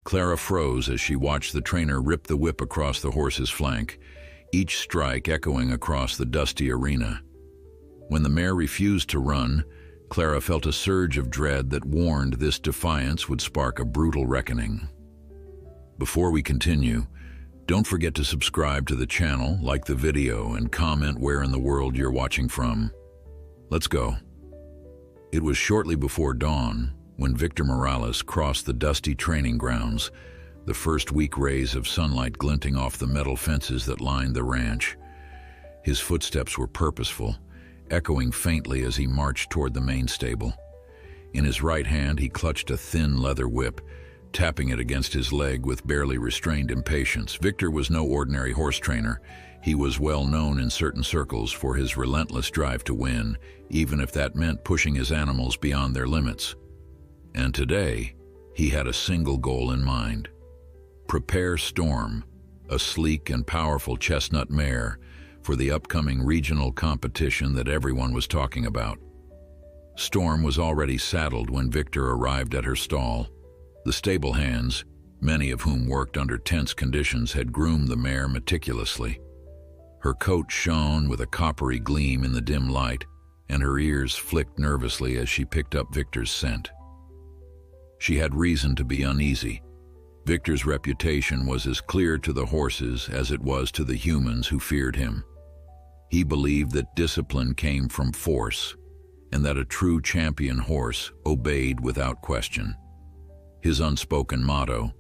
Clara froze as she watched the trainer rip the whip across the horse's flank, each strike echoing across the dusty arena. When the mare refused to run, Clara felt a surge of dread that warned this defiance would spark a brutal reckoning. Before we continue, don't forget to subscribe to the channel, like the video, and comment where in the world you're watching from. Let's go. It was shortly before dawn when Victor Morales crossed the dusty training grounds, the first weak rays of sunlight glinting off the metal fences that lined the ranch. His footsteps were purposeful, echoing faintly as he marched toward the main stable. In his right hand, he clutched a thin leather whip, tapping it against his leg with barely restrained impatience. Victor was no ordinary horse trainer. He was well known in certain circles for his relentless drive to win, even if that meant pushing his animals beyond their limits. And today, he had a single goal in mind: prepare Storm, a sleek and powerful chestnut mare, for the upcoming regional competition that everyone was talking about. Storm was already saddled when Victor arrived at her stall. The stable hands, many of whom worked under tense conditions, had groomed the mare meticulously. Her coat shone with a coppery gleam in the dim light, and her ears flicked nervously as she picked up Victor's scent. She had reason to be uneasy. Victor's reputation was as clear to the horses as it was to the humans who feared him. He believed that discipline came from force, and that a true champion horse obeyed without question. His unspoken motto: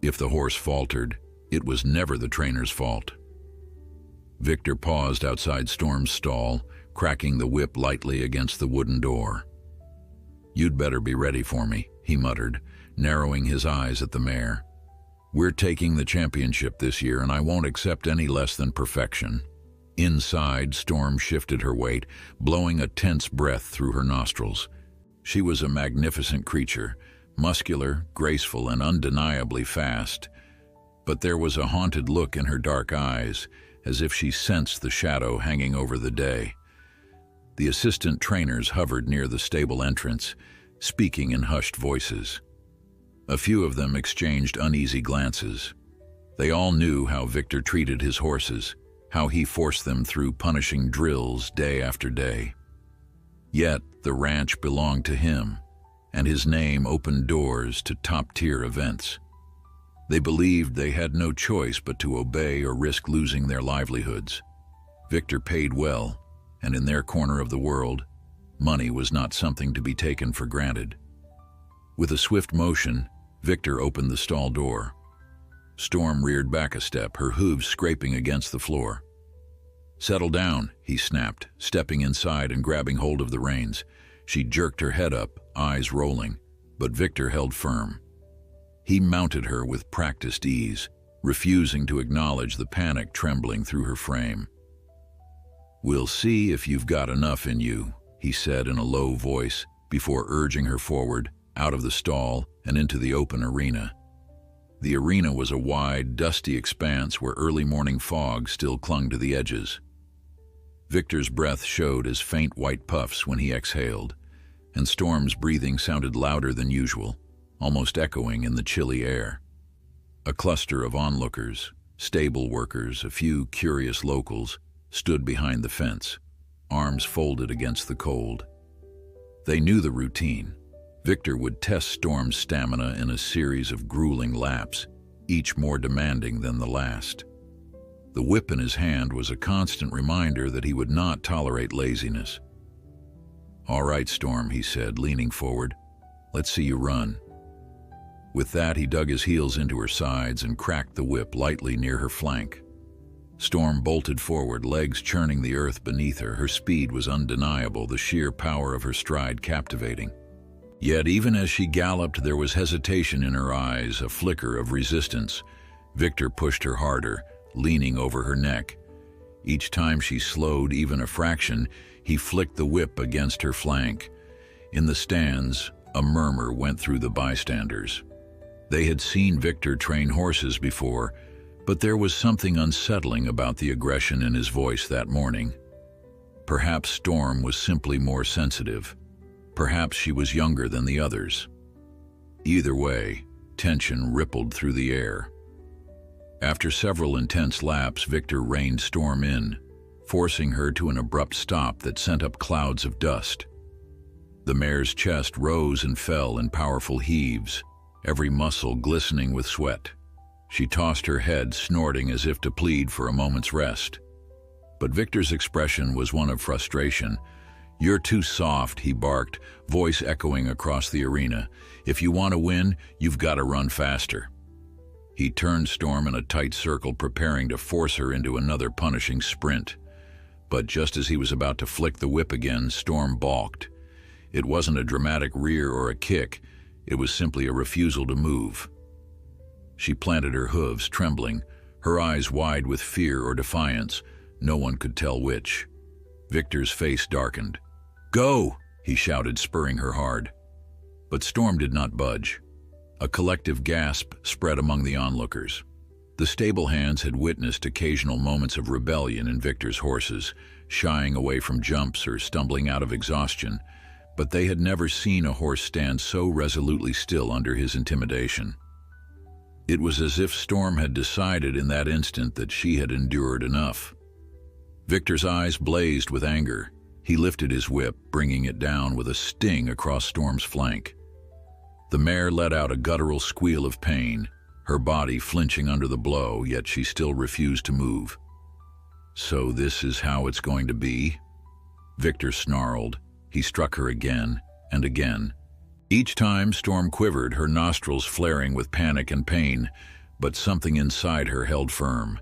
if the horse faltered, it was never the trainer's fault. Victor paused outside Storm's stall, cracking the whip lightly against the wooden door. "You'd better be ready for me," he muttered, narrowing his eyes at the mare. "We're taking the championship this year, and I won't accept any less than perfection." Inside, Storm shifted her weight, blowing a tense breath through her nostrils. She was a magnificent creature, muscular, graceful, and undeniably fast. But there was a haunted look in her dark eyes, as if she sensed the shadow hanging over the day. The assistant trainers hovered near the stable entrance, speaking in hushed voices. A few of them exchanged uneasy glances. They all knew how Victor treated his horses, how he forced them through punishing drills day after day. Yet the ranch belonged to him, and his name opened doors to top-tier events. They believed they had no choice but to obey or risk losing their livelihoods. Victor paid well, and in their corner of the world, money was not something to be taken for granted. With a swift motion, Victor opened the stall door. Storm reared back a step, her hooves scraping against the floor. "Settle down," he snapped, stepping inside and grabbing hold of the reins. She jerked her head up, eyes rolling, but Victor held firm. He mounted her with practiced ease, refusing to acknowledge the panic trembling through her frame. "We'll see if you've got enough in you," he said in a low voice, before urging her forward, out of the stall and into the open arena. The arena was a wide, dusty expanse where early morning fog still clung to the edges. Victor's breath showed as faint white puffs when he exhaled, and Storm's breathing sounded louder than usual, almost echoing in the chilly air. A cluster of onlookers, stable workers, a few curious locals, stood behind the fence, arms folded against the cold. They knew the routine. Victor would test Storm's stamina in a series of grueling laps, each more demanding than the last. The whip in his hand was a constant reminder that he would not tolerate laziness. "All right, Storm," he said, leaning forward. "Let's see you run." With that, he dug his heels into her sides and cracked the whip lightly near her flank. Storm bolted forward, legs churning the earth beneath her. Her speed was undeniable, the sheer power of her stride captivating. Yet even as she galloped, there was hesitation in her eyes, a flicker of resistance. Victor pushed her harder, leaning over her neck. Each time she slowed even a fraction, he flicked the whip against her flank. In the stands, a murmur went through the bystanders. They had seen Victor train horses before, but there was something unsettling about the aggression in his voice that morning. Perhaps Storm was simply more sensitive. Perhaps she was younger than the others. Either way, Tension rippled through the air. After several intense laps, Victor reined Storm in, forcing her to an abrupt stop that sent up clouds of dust. The mare's chest rose and fell in powerful heaves, every muscle glistening with sweat. She tossed her head, snorting as if to plead for a moment's rest. But Victor's expression was one of frustration. "You're too soft," he barked, voice echoing across the arena. "If you want to win, you've got to run faster." He turned Storm in a tight circle, preparing to force her into another punishing sprint. But just as he was about to flick the whip again, Storm balked. It wasn't a dramatic rear or a kick, it was simply a refusal to move. She planted her hooves, trembling, her eyes wide with fear or defiance, no one could tell which. Victor's face darkened. "Go!" he shouted, spurring her hard. But Storm did not budge. A collective gasp spread among the onlookers. The stable hands had witnessed occasional moments of rebellion in Victor's horses, shying away from jumps or stumbling out of exhaustion, but they had never seen a horse stand so resolutely still under his intimidation. It was as if Storm had decided in that instant that she had endured enough. Victor's eyes blazed with anger. He lifted his whip, bringing it down with a sting across Storm's flank. The mare let out a guttural squeal of pain, her body flinching under the blow, yet she still refused to move. "So this is how it's going to be?" Victor snarled. He struck her again and again. Each time Storm quivered, her nostrils flaring with panic and pain, but something inside her held firm.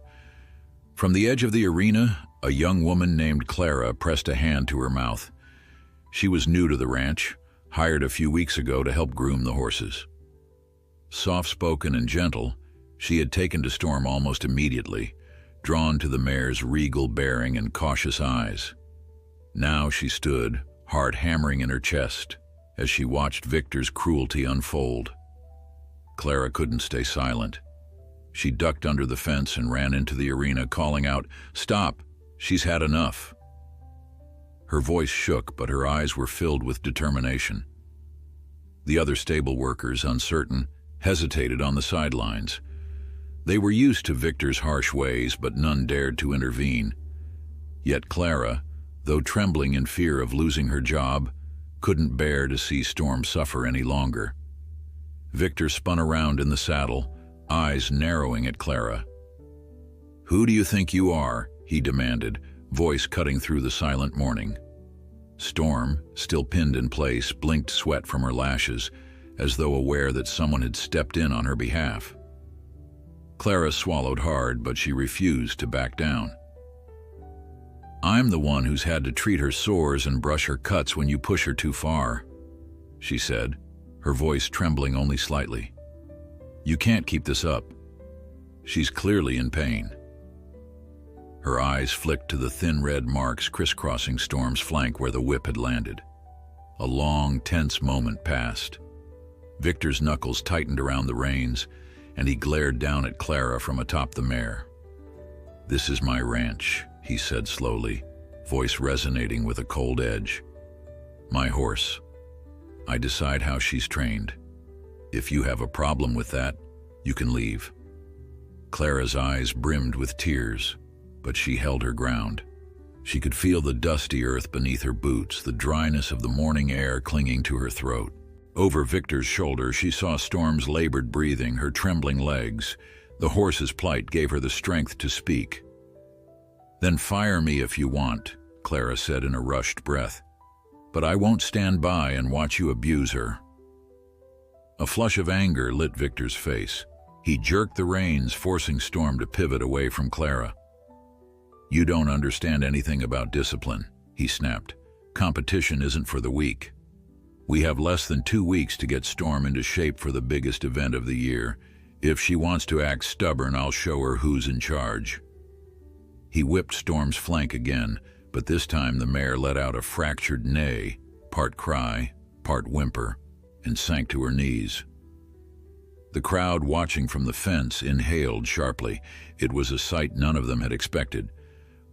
From the edge of the arena, a young woman named Clara pressed a hand to her mouth. She was new to the ranch, hired a few weeks ago to help groom the horses. Soft-spoken and gentle, she had taken to Storm almost immediately, drawn to the mare's regal bearing and cautious eyes. Now she stood, heart hammering in her chest, as she watched Victor's cruelty unfold. Clara couldn't stay silent. She ducked under the fence and ran into the arena, calling out, "Stop! She's had enough." Her voice shook, but her eyes were filled with determination. The other stable workers, uncertain, hesitated on the sidelines. They were used to Victor's harsh ways, but none dared to intervene. Yet Clara, though trembling in fear of losing her job, couldn't bear to see Storm suffer any longer. Victor spun around in the saddle, eyes narrowing at Clara. "Who do you think you are?" he demanded, voice cutting through the silent morning. Storm, still pinned in place, blinked sweat from her lashes, as though aware that someone had stepped in on her behalf. Clara swallowed hard, but she refused to back down. "I'm the one who's had to treat her sores and brush her cuts when you push her too far," she said, her voice trembling only slightly. "You can't keep this up. She's clearly in pain." Her eyes flicked to the thin red marks crisscrossing Storm's flank where the whip had landed. A long, tense moment passed. Victor's knuckles tightened around the reins, and he glared down at Clara from atop the mare. "This is my ranch," he said slowly, voice resonating with a cold edge. "My horse. I decide how she's trained. If you have a problem with that, you can leave." Clara's eyes brimmed with tears, but she held her ground. She could feel the dusty earth beneath her boots, the dryness of the morning air clinging to her throat. Over Victor's shoulder, she saw Storm's labored breathing, her trembling legs. The horse's plight gave her the strength to speak. "Then fire me if you want," Clara said in a rushed breath. "But I won't stand by and watch you abuse her." A flush of anger lit Victor's face. He jerked the reins, forcing Storm to pivot away from Clara. "You don't understand anything about discipline," he snapped. "Competition isn't for the weak. We have less than 2 weeks to get Storm into shape for the biggest event of the year. If she wants to act stubborn, I'll show her who's in charge." He whipped Storm's flank again, but this time the mare let out a fractured neigh, part cry, part whimper, and sank to her knees. The crowd watching from the fence inhaled sharply. It was a sight none of them had expected.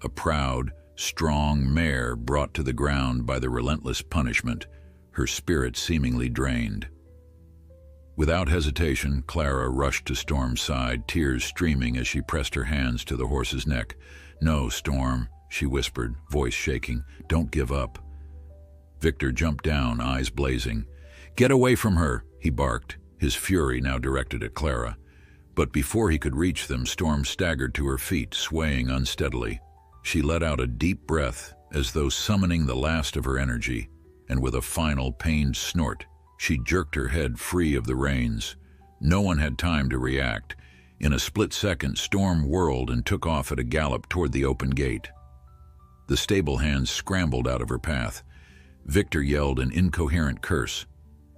A proud, strong mare brought to the ground by the relentless punishment, her spirit seemingly drained. Without hesitation, Clara rushed to Storm's side, tears streaming as she pressed her hands to the horse's neck. "No, Storm," she whispered, voice shaking. "Don't give up." Victor jumped down, eyes blazing. "Get away from her," he barked, his fury now directed at Clara. But before he could reach them, Storm staggered to her feet, swaying unsteadily. She let out a deep breath, as though summoning the last of her energy, and with a final pained snort, she jerked her head free of the reins. No one had time to react. In a split second, Storm whirled and took off at a gallop toward the open gate. The stable hands scrambled out of her path. Victor yelled an incoherent curse.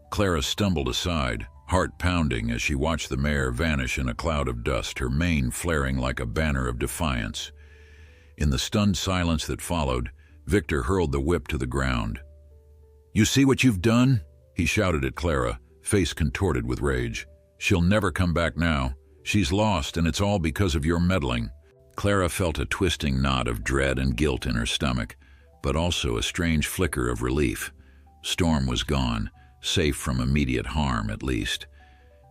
Clara stumbled aside, heart pounding as she watched the mare vanish in a cloud of dust, her mane flaring like a banner of defiance. In the stunned silence that followed, Victor hurled the whip to the ground. "You see what you've done?" he shouted at Clara, face contorted with rage. "She'll never come back now. She's lost, and it's all because of your meddling." Clara felt a twisting knot of dread and guilt in her stomach, but also a strange flicker of relief. Storm was gone, safe from immediate harm at least.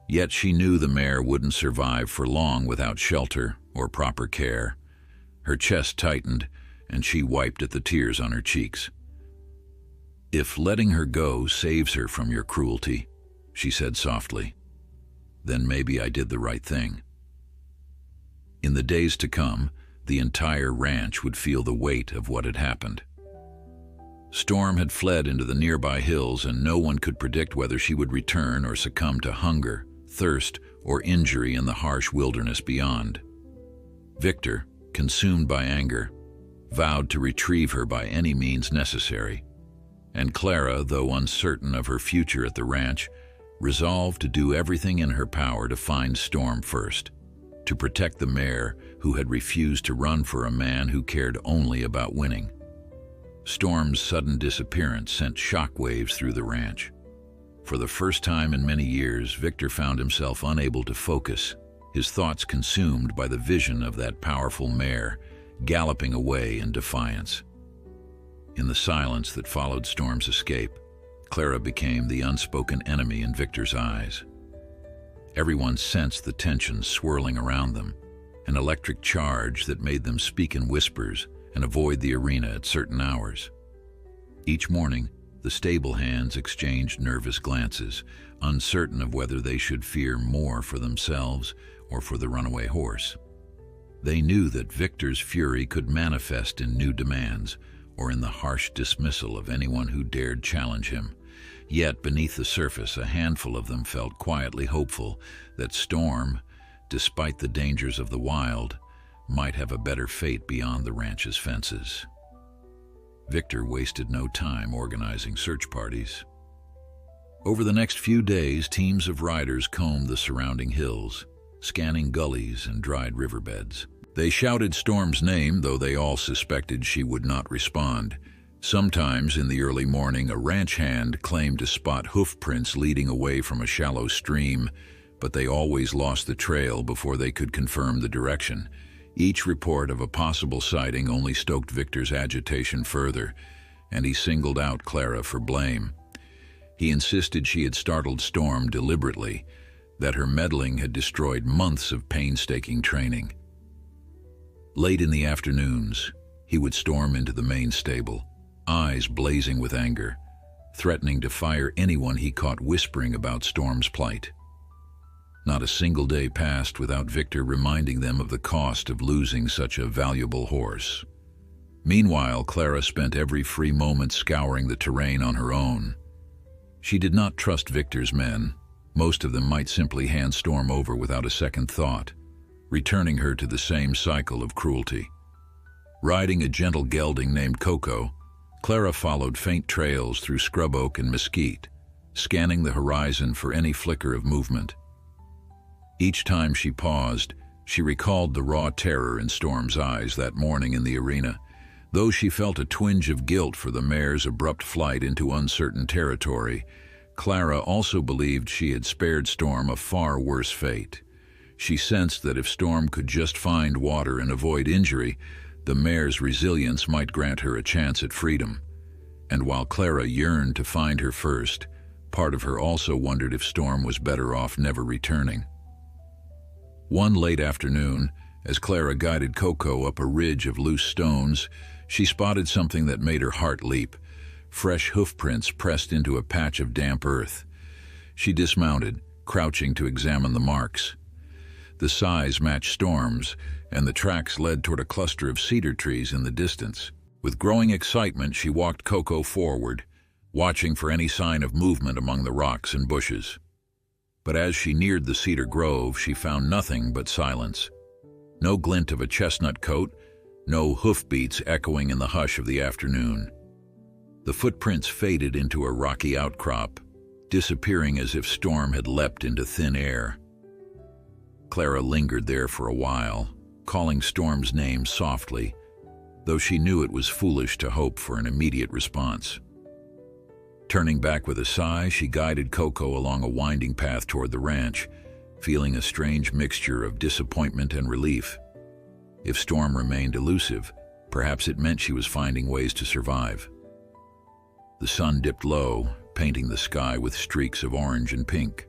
Yet she knew the mare wouldn't survive for long without shelter or proper care. Her chest tightened, and she wiped at the tears on her cheeks. "If letting her go saves her from your cruelty," she said softly, "then maybe I did the right thing." In the days to come, the entire ranch would feel the weight of what had happened. Storm had fled into the nearby hills, and no one could predict whether she would return or succumb to hunger, thirst, or injury in the harsh wilderness beyond. Victor, consumed by anger, vowed to retrieve her by any means necessary, and Clara, though uncertain of her future at the ranch, resolved to do everything in her power to find Storm first, to protect the mare who had refused to run for a man who cared only about winning. Storm's sudden disappearance sent shockwaves through the ranch. For the first time in many years, Victor found himself unable to focus, his thoughts consumed by the vision of that powerful mare galloping away in defiance. In the silence that followed Storm's escape, Clara became the unspoken enemy in Victor's eyes. Everyone sensed the tension swirling around them, an electric charge that made them speak in whispers and avoid the arena at certain hours. Each morning, the stable hands exchanged nervous glances, uncertain of whether they should fear more for themselves or for the runaway horse. They knew that Victor's fury could manifest in new demands or in the harsh dismissal of anyone who dared challenge him. Yet beneath the surface, a handful of them felt quietly hopeful that Storm, despite the dangers of the wild, might have a better fate beyond the ranch's fences. Victor wasted no time organizing search parties. Over the next few days, teams of riders combed the surrounding hills, scanning gullies and dried riverbeds. They shouted Storm's name, though they all suspected she would not respond. Sometimes in the early morning, a ranch hand claimed to spot hoof prints leading away from a shallow stream, but they always lost the trail before they could confirm the direction. Each report of a possible sighting only stoked Victor's agitation further, and he singled out Clara for blame. He insisted she had startled Storm deliberately, that her meddling had destroyed months of painstaking training. Late in the afternoons, he would storm into the main stable, eyes blazing with anger, threatening to fire anyone he caught whispering about Storm's plight. Not a single day passed without Victor reminding them of the cost of losing such a valuable horse. Meanwhile, Clara spent every free moment scouring the terrain on her own. She did not trust Victor's men. Most of them might simply hand Storm over without a second thought, returning her to the same cycle of cruelty. Riding a gentle gelding named Coco, Clara followed faint trails through scrub oak and mesquite, scanning the horizon for any flicker of movement. Each time she paused, she recalled the raw terror in Storm's eyes that morning in the arena. Though she felt a twinge of guilt for the mare's abrupt flight into uncertain territory, Clara also believed she had spared Storm a far worse fate. She sensed that if Storm could just find water and avoid injury, the mare's resilience might grant her a chance at freedom. And while Clara yearned to find her first, Part of her also wondered if Storm was better off never returning. One late afternoon, as Clara guided Coco up a ridge of loose stones, she spotted something that made her heart leap: fresh hoofprints pressed into a patch of damp earth. She dismounted, crouching to examine the marks. The size matched Storm's, and the tracks led toward a cluster of cedar trees in the distance. With growing excitement, she walked Coco forward, watching for any sign of movement among the rocks and bushes. But as she neared the cedar grove, she found nothing but silence. No glint of a chestnut coat, no hoofbeats echoing in the hush of the afternoon. The footprints faded into a rocky outcrop, disappearing as if Storm had leapt into thin air. Clara lingered there for a while, calling Storm's name softly, though she knew it was foolish to hope for an immediate response. Turning back with a sigh, she guided Coco along a winding path toward the ranch, feeling a strange mixture of disappointment and relief. If Storm remained elusive, perhaps it meant she was finding ways to survive. The sun dipped low, painting the sky with streaks of orange and pink.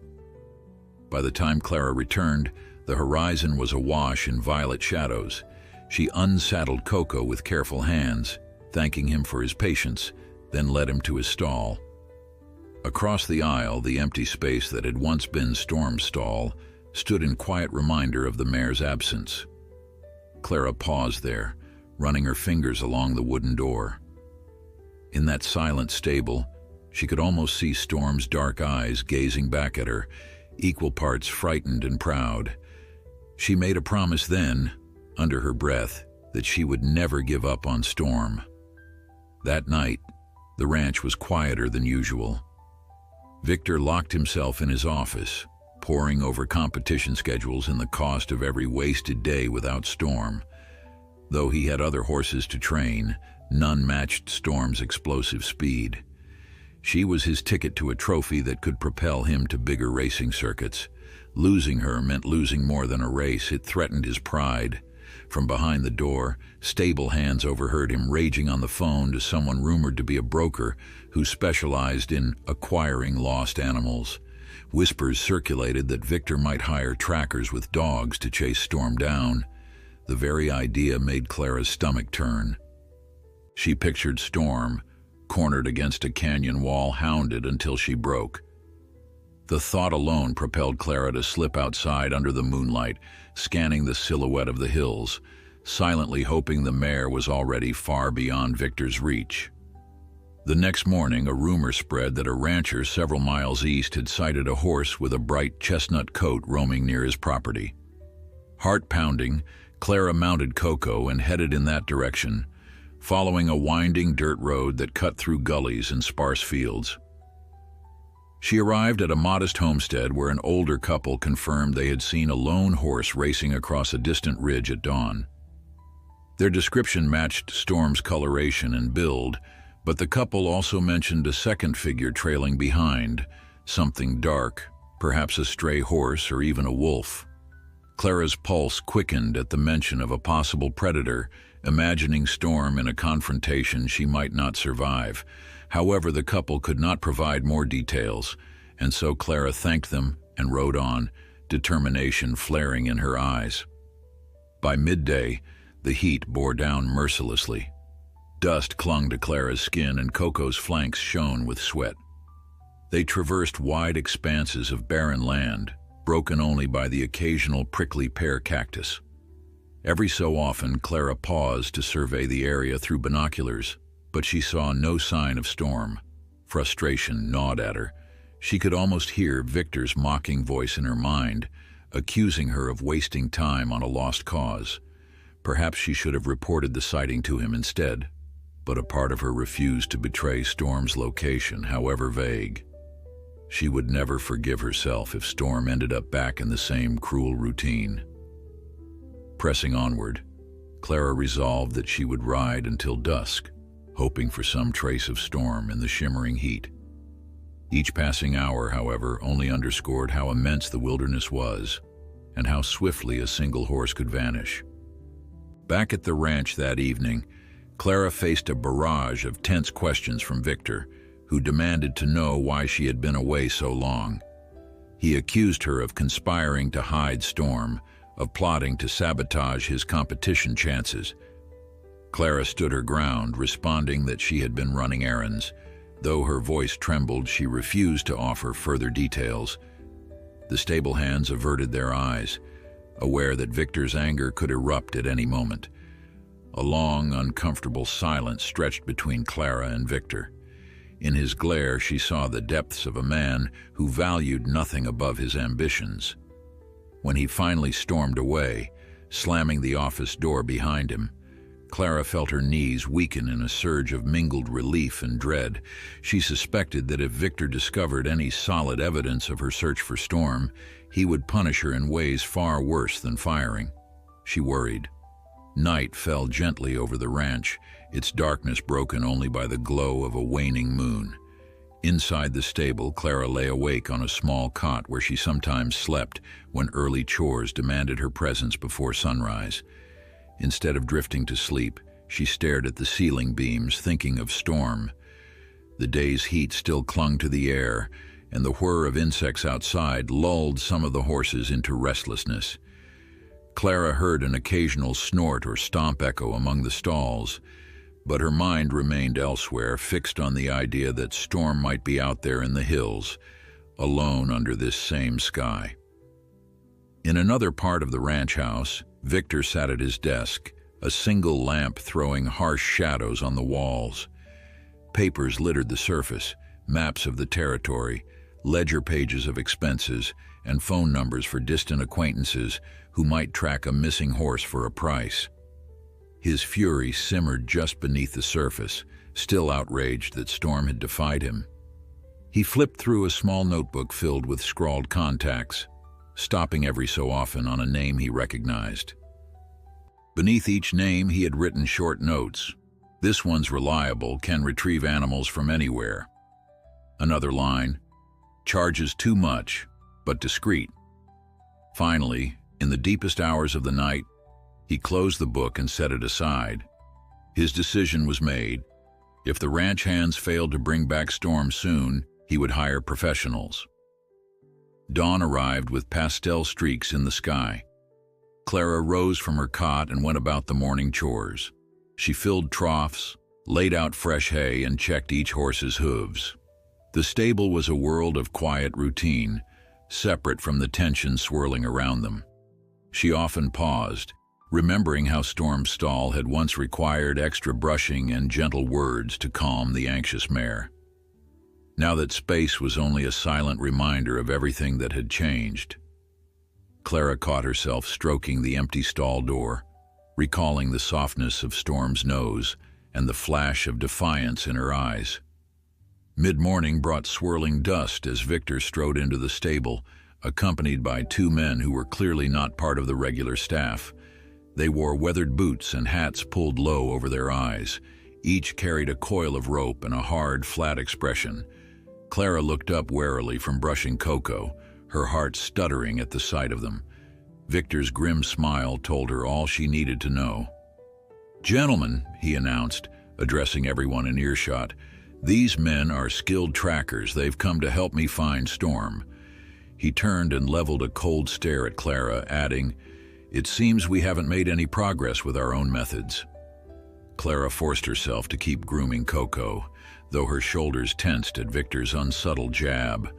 By the time Clara returned, the horizon was awash in violet shadows. She unsaddled Coco with careful hands, thanking him for his patience, then led him to his stall. Across the aisle, the empty space that had once been Storm's stall stood in quiet reminder of the mare's absence. Clara paused there, running her fingers along the wooden door. In that silent stable, she could almost see Storm's dark eyes gazing back at her, equal parts frightened and proud. She made a promise then, under her breath, that she would never give up on Storm. That night, the ranch was quieter than usual. Victor locked himself in his office, poring over competition schedules and the cost of every wasted day without Storm. Though he had other horses to train, none matched Storm's explosive speed. She was his ticket to a trophy that could propel him to bigger racing circuits. Losing her meant losing more than a race. It threatened his pride. From behind the door, stable hands overheard him raging on the phone to someone rumored to be a broker who specialized in acquiring lost animals. Whispers circulated that Victor might hire trackers with dogs to chase Storm down. The very idea made Clara's stomach turn. She pictured Storm, cornered against a canyon wall, hounded until she broke. The thought alone propelled Clara to slip outside under the moonlight, scanning the silhouette of the hills, silently hoping the mare was already far beyond Victor's reach. The next morning, a rumor spread that a rancher several miles east had sighted a horse with a bright chestnut coat roaming near his property. Heart-pounding, Clara mounted Coco and headed in that direction, following a winding dirt road that cut through gullies and sparse fields. She arrived at a modest homestead where an older couple confirmed they had seen a lone horse racing across a distant ridge at dawn. Their description matched Storm's coloration and build, but the couple also mentioned a second figure trailing behind, something dark, perhaps a stray horse or even a wolf. Clara's pulse quickened at the mention of a possible predator, imagining Storm in a confrontation she might not survive. However, the couple could not provide more details, and so Clara thanked them and rode on, determination flaring in her eyes. By midday, the heat bore down mercilessly. Dust clung to Clara's skin and Coco's flanks shone with sweat. They traversed wide expanses of barren land, broken only by the occasional prickly pear cactus. Every so often, Clara paused to survey the area through binoculars, but she saw no sign of Storm. Frustration gnawed at her. She could almost hear Victor's mocking voice in her mind, accusing her of wasting time on a lost cause. Perhaps she should have reported the sighting to him instead, but a part of her refused to betray Storm's location, however vague. She would never forgive herself if Storm ended up back in the same cruel routine. Pressing onward, Clara resolved that she would ride until dusk, hoping for some trace of Storm in the shimmering heat. Each passing hour, however, only underscored how immense the wilderness was and how swiftly a single horse could vanish. Back at the ranch that evening, Clara faced a barrage of tense questions from Victor, who demanded to know why she had been away so long. He accused her of conspiring to hide Storm, of plotting to sabotage his competition chances. Clara stood her ground, responding that she had been running errands. Though her voice trembled, she refused to offer further details. The stable hands averted their eyes, aware that Victor's anger could erupt at any moment. A long, uncomfortable silence stretched between Clara and Victor. In his glare, she saw the depths of a man who valued nothing above his ambitions. When he finally stormed away, slamming the office door behind him, Clara felt her knees weaken in a surge of mingled relief and dread. She suspected that if Victor discovered any solid evidence of her search for Storm, he would punish her in ways far worse than firing. She worried. Night fell gently over the ranch, its darkness broken only by the glow of a waning moon. Inside the stable, Clara lay awake on a small cot where she sometimes slept when early chores demanded her presence before sunrise. Instead of drifting to sleep, she stared at the ceiling beams, thinking of Storm. The day's heat still clung to the air, and the whir of insects outside lulled some of the horses into restlessness. Clara heard an occasional snort or stomp echo among the stalls, but her mind remained elsewhere, fixed on the idea that Storm might be out there in the hills, alone under this same sky. In another part of the ranch house, Victor sat at his desk, a single lamp throwing harsh shadows on the walls. Papers littered the surface, maps of the territory, ledger pages of expenses, and phone numbers for distant acquaintances who might track a missing horse for a price. His fury simmered just beneath the surface, still outraged that Storm had defied him. He flipped through a small notebook filled with scrawled contacts, stopping every so often on a name he recognized. Beneath each name, he had written short notes. This one's reliable, can retrieve animals from anywhere. Another line, charges too much, but discreet. Finally, in the deepest hours of the night, he closed the book and set it aside. His decision was made. If the ranch hands failed to bring back Storm soon, he would hire professionals. Dawn arrived with pastel streaks in the sky. Clara rose from her cot and went about the morning chores. She filled troughs, laid out fresh hay, and checked each horse's hooves. The stable was a world of quiet routine, separate from the tension swirling around them. She often paused, remembering how Storm's stall had once required extra brushing and gentle words to calm the anxious mare. Now that space was only a silent reminder of everything that had changed. Clara caught herself stroking the empty stall door, recalling the softness of Storm's nose and the flash of defiance in her eyes. Mid-morning brought swirling dust as Victor strode into the stable, accompanied by two men who were clearly not part of the regular staff. They wore weathered boots and hats pulled low over their eyes. Each carried a coil of rope and a hard, flat expression. Clara looked up warily from brushing Coco, her heart stuttering at the sight of them. Victor's grim smile told her all she needed to know. "Gentlemen," he announced, addressing everyone in earshot, "these men are skilled trackers. They've come to help me find Storm." He turned and leveled a cold stare at Clara, adding, "It seems we haven't made any progress with our own methods." Clara forced herself to keep grooming Coco, though her shoulders tensed at Victor's unsubtle jab.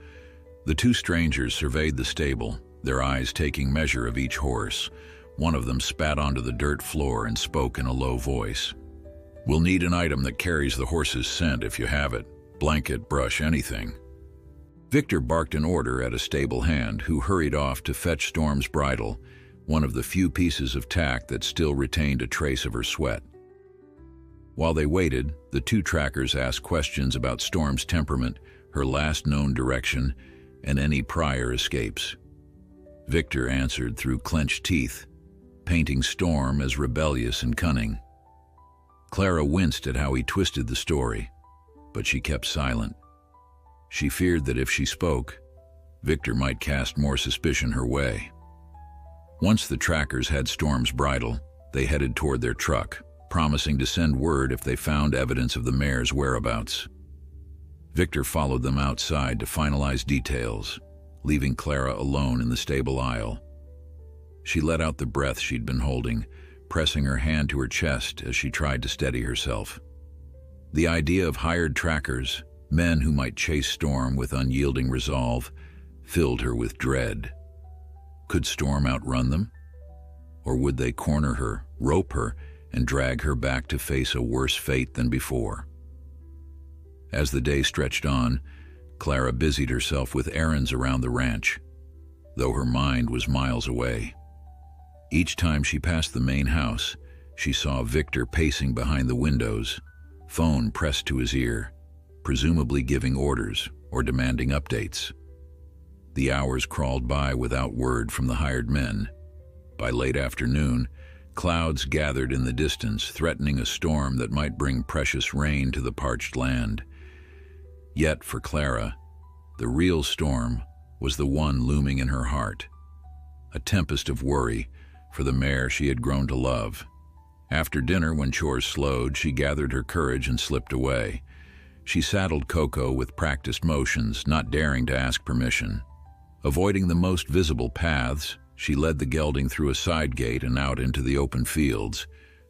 The two strangers surveyed the stable, their eyes taking measure of each horse. One of them spat onto the dirt floor and spoke in a low voice. "We'll need an item that carries the horse's scent if you have it. Blanket, brush, anything." Victor barked an order at a stable hand who hurried off to fetch Storm's bridle, one of the few pieces of tack that still retained a trace of her sweat. While they waited, the two trackers asked questions about Storm's temperament, her last known direction, and any prior escapes. Victor answered through clenched teeth, painting Storm as rebellious and cunning. Clara winced at how he twisted the story, but she kept silent. She feared that if she spoke, Victor might cast more suspicion her way. Once the trackers had Storm's bridle, they headed toward their truck, promising to send word if they found evidence of the mare's whereabouts. Victor followed them outside to finalize details, leaving Clara alone in the stable aisle. She let out the breath she'd been holding, pressing her hand to her chest as she tried to steady herself. The idea of hired trackers, men who might chase Storm with unyielding resolve, filled her with dread. Could Storm outrun them? Or would they corner her, rope her, and drag her back to face a worse fate than before? As the day stretched on, Clara busied herself with errands around the ranch, though her mind was miles away. Each time she passed the main house, she saw Victor pacing behind the windows, phone pressed to his ear, presumably giving orders or demanding updates. The hours crawled by without word from the hired men. By late afternoon, clouds gathered in the distance, threatening a storm that might bring precious rain to the parched land. Yet for Clara, the real storm was the one looming in her heart, a tempest of worry for the mare she had grown to love. After dinner, when chores slowed, she gathered her courage and slipped away. She saddled Coco with practiced motions, not daring to ask permission. Avoiding the most visible paths, she led the gelding through a side gate and out into the open fields.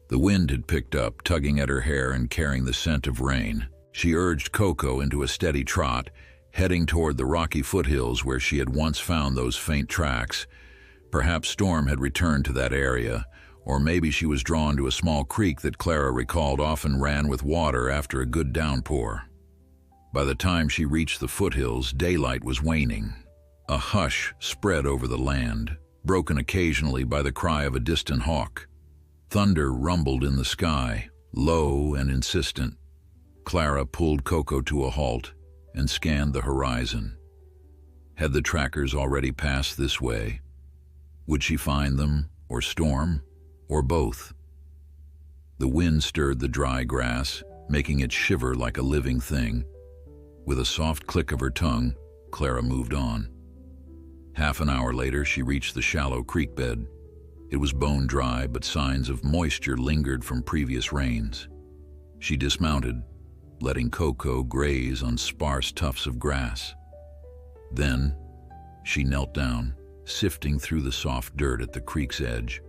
The wind had picked up, tugging at her hair and carrying the scent of rain. She urged Coco into a steady trot, heading toward the rocky foothills where she had once found those faint tracks. Perhaps Storm had returned to that area, or maybe she was drawn to a small creek that Clara recalled often ran with water after a good downpour. By the time she reached the foothills, daylight was waning. A hush spread over the land, broken occasionally by the cry of a distant hawk. Thunder rumbled in the sky, low and insistent. Clara pulled Coco to a halt and scanned the horizon. Had the trackers already passed this way? Would she find them, or Storm, or both? The wind stirred the dry grass, making it shiver like a living thing. With a soft click of her tongue, Clara moved on. Half an hour later, she reached the shallow creek bed. It was bone dry, but signs of moisture lingered from previous rains. She dismounted, letting Coco graze on sparse tufts of grass. Then, she knelt down, sifting through the soft dirt at the creek's edge.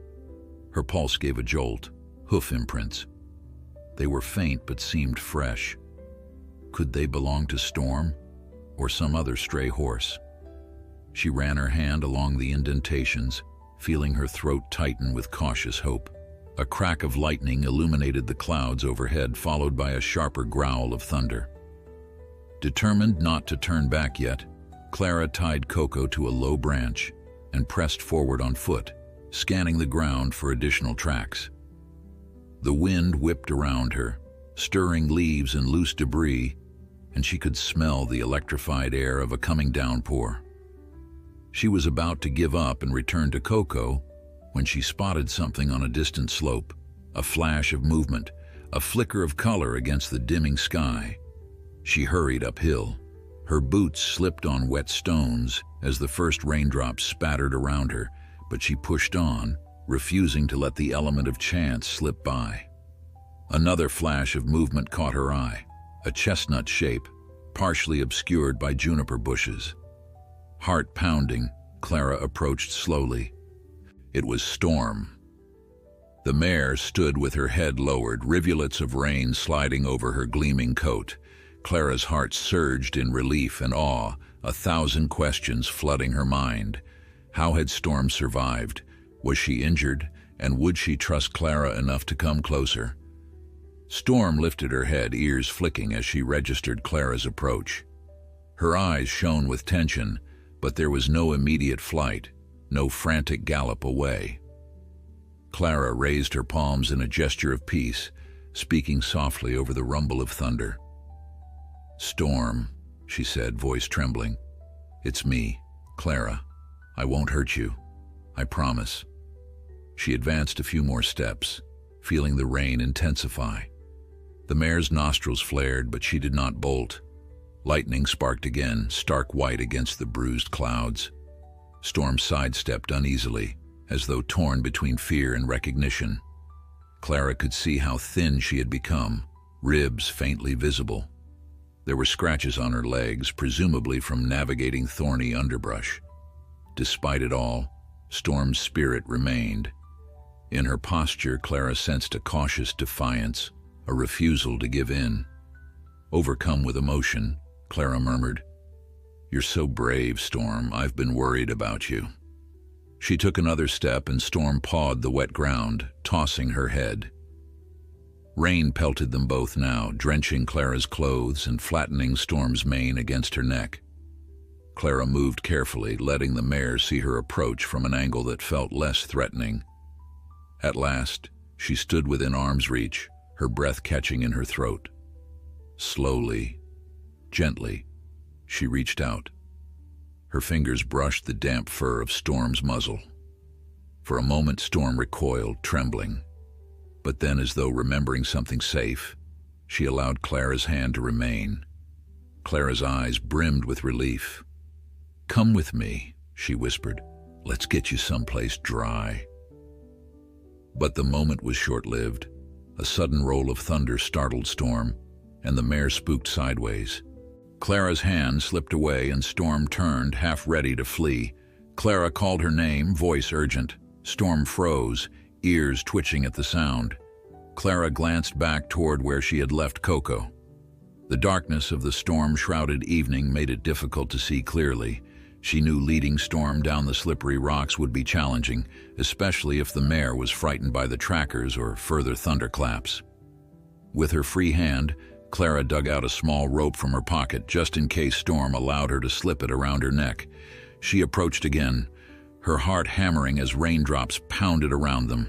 Her pulse gave a jolt, hoof imprints. They were faint but seemed fresh. Could they belong to Storm, or some other stray horse? She ran her hand along the indentations, feeling her throat tighten with cautious hope. A crack of lightning illuminated the clouds overhead, followed by a sharper growl of thunder. Determined not to turn back yet, Clara tied Coco to a low branch and pressed forward on foot, scanning the ground for additional tracks. The wind whipped around her, stirring leaves and loose debris, and she could smell the electrified air of a coming downpour. She was about to give up and return to Coco when she spotted something on a distant slope, a flash of movement, a flicker of color against the dimming sky. She hurried uphill. Her boots slipped on wet stones as the first raindrops spattered around her, but she pushed on, refusing to let the element of chance slip by. Another flash of movement caught her eye, a chestnut shape, partially obscured by juniper bushes. Heart pounding, Clara approached slowly. It was Storm. The mare stood with her head lowered, rivulets of rain sliding over her gleaming coat. Clara's heart surged in relief and awe, 1,000 questions flooding her mind. How had Storm survived? Was she injured? And would she trust Clara enough to come closer? Storm lifted her head, ears flicking as she registered Clara's approach. Her eyes shone with tension, but there was no immediate flight, no frantic gallop away. Clara raised her palms in a gesture of peace, speaking softly over the rumble of thunder. "Storm," she said, voice trembling. "It's me, Clara. I won't hurt you. I promise." She advanced a few more steps, feeling the rain intensify. The mare's nostrils flared, but she did not bolt. Lightning sparked again, stark white against the bruised clouds. Storm sidestepped uneasily, as though torn between fear and recognition. Clara could see how thin she had become, ribs faintly visible. There were scratches on her legs, presumably from navigating thorny underbrush. Despite it all, Storm's spirit remained. In her posture, Clara sensed a cautious defiance, a refusal to give in. Overcome with emotion, Clara murmured, "You're so brave, Storm. I've been worried about you." She took another step and Storm pawed the wet ground, tossing her head. Rain pelted them both now, drenching Clara's clothes and flattening Storm's mane against her neck. Clara moved carefully, letting the mare see her approach from an angle that felt less threatening. At last, she stood within arm's reach, her breath catching in her throat. Slowly, gently, she reached out. Her fingers brushed the damp fur of Storm's muzzle. For a moment, Storm recoiled, trembling. But then, as though remembering something safe, she allowed Clara's hand to remain. Clara's eyes brimmed with relief. "Come with me," she whispered. "Let's get you someplace dry." But the moment was short-lived. A sudden roll of thunder startled Storm, and the mare spooked sideways. Clara's hand slipped away and Storm turned, half ready to flee. Clara called her name, voice urgent. Storm froze, ears twitching at the sound. Clara glanced back toward where she had left Coco. The darkness of the storm-shrouded evening made it difficult to see clearly. She knew leading Storm down the slippery rocks would be challenging, especially if the mare was frightened by the trackers or further thunderclaps. With her free hand, Clara dug out a small rope from her pocket just in case Storm allowed her to slip it around her neck. She approached again, her heart hammering as raindrops pounded around them.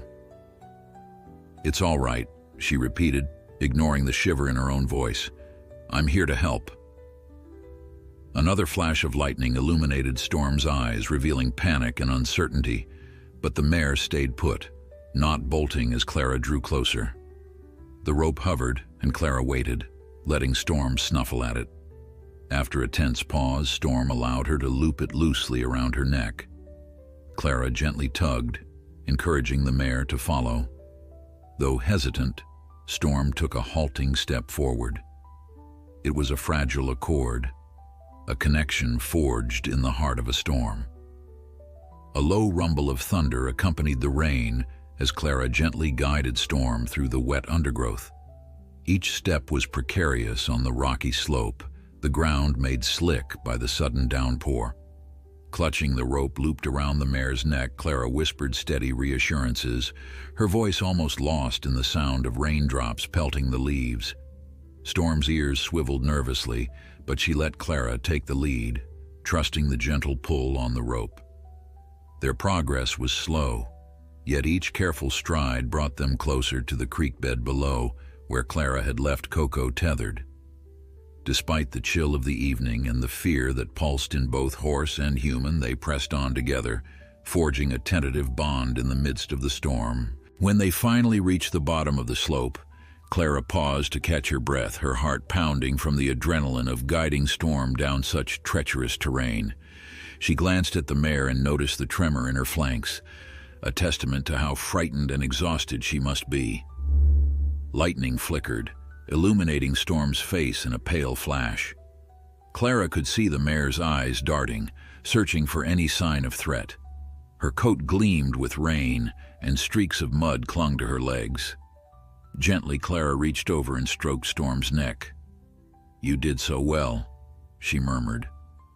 "It's all right," she repeated, ignoring the shiver in her own voice. "I'm here to help." Another flash of lightning illuminated Storm's eyes, revealing panic and uncertainty, but the mare stayed put, not bolting as Clara drew closer. The rope hovered, and Clara waited, letting Storm snuffle at it. After a tense pause, Storm allowed her to loop it loosely around her neck. Clara gently tugged, encouraging the mare to follow. Though hesitant, Storm took a halting step forward. It was a fragile accord, a connection forged in the heart of a storm. A low rumble of thunder accompanied the rain as Clara gently guided Storm through the wet undergrowth. Each step was precarious on the rocky slope, the ground made slick by the sudden downpour. Clutching the rope looped around the mare's neck, Clara whispered steady reassurances, her voice almost lost in the sound of raindrops pelting the leaves. Storm's ears swiveled nervously, but she let Clara take the lead, trusting the gentle pull on the rope. Their progress was slow, yet each careful stride brought them closer to the creek bed below, where Clara had left Coco tethered. Despite the chill of the evening and the fear that pulsed in both horse and human, they pressed on together, forging a tentative bond in the midst of the storm. When they finally reached the bottom of the slope, Clara paused to catch her breath, her heart pounding from the adrenaline of guiding Storm down such treacherous terrain. She glanced at the mare and noticed the tremor in her flanks, a testament to how frightened and exhausted she must be. Lightning flickered, illuminating Storm's face in a pale flash. Clara could see the mare's eyes darting, searching for any sign of threat. Her coat gleamed with rain, and streaks of mud clung to her legs. Gently, Clara reached over and stroked Storm's neck. "You did so well," she murmured,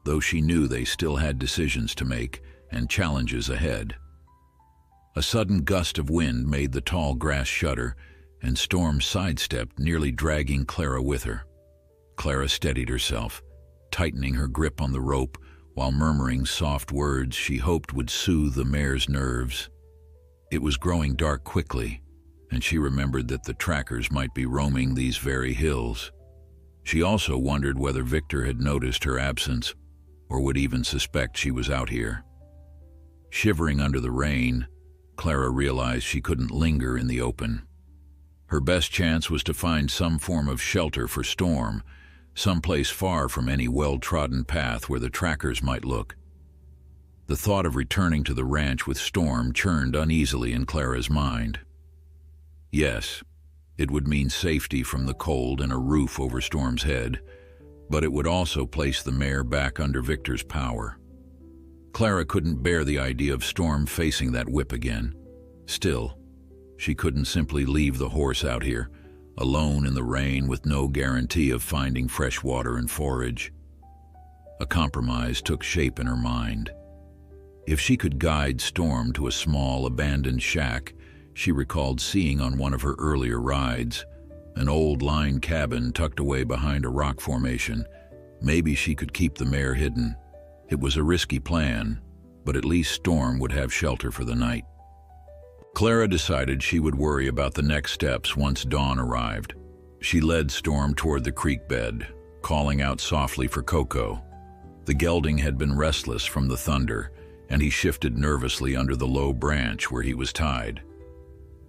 though she knew they still had decisions to make and challenges ahead. A sudden gust of wind made the tall grass shudder, and Storm sidestepped, nearly dragging Clara with her. Clara steadied herself, tightening her grip on the rope while murmuring soft words she hoped would soothe the mare's nerves. It was growing dark quickly, and she remembered that the trackers might be roaming these very hills. She also wondered whether Victor had noticed her absence, or would even suspect she was out here. Shivering under the rain, Clara realized she couldn't linger in the open. Her best chance was to find some form of shelter for Storm, someplace far from any well-trodden path where the trackers might look. The thought of returning to the ranch with Storm churned uneasily in Clara's mind. Yes, it would mean safety from the cold and a roof over Storm's head, but it would also place the mare back under Victor's power. Clara couldn't bear the idea of Storm facing that whip again. Still, she couldn't simply leave the horse out here, alone in the rain with no guarantee of finding fresh water and forage. A compromise took shape in her mind. If she could guide Storm to a small, abandoned shack she recalled seeing on one of her earlier rides, an old line cabin tucked away behind a rock formation, maybe she could keep the mare hidden. It was a risky plan, but at least Storm would have shelter for the night. Clara decided she would worry about the next steps once dawn arrived. She led Storm toward the creek bed, calling out softly for Coco. The gelding had been restless from the thunder, and he shifted nervously under the low branch where he was tied.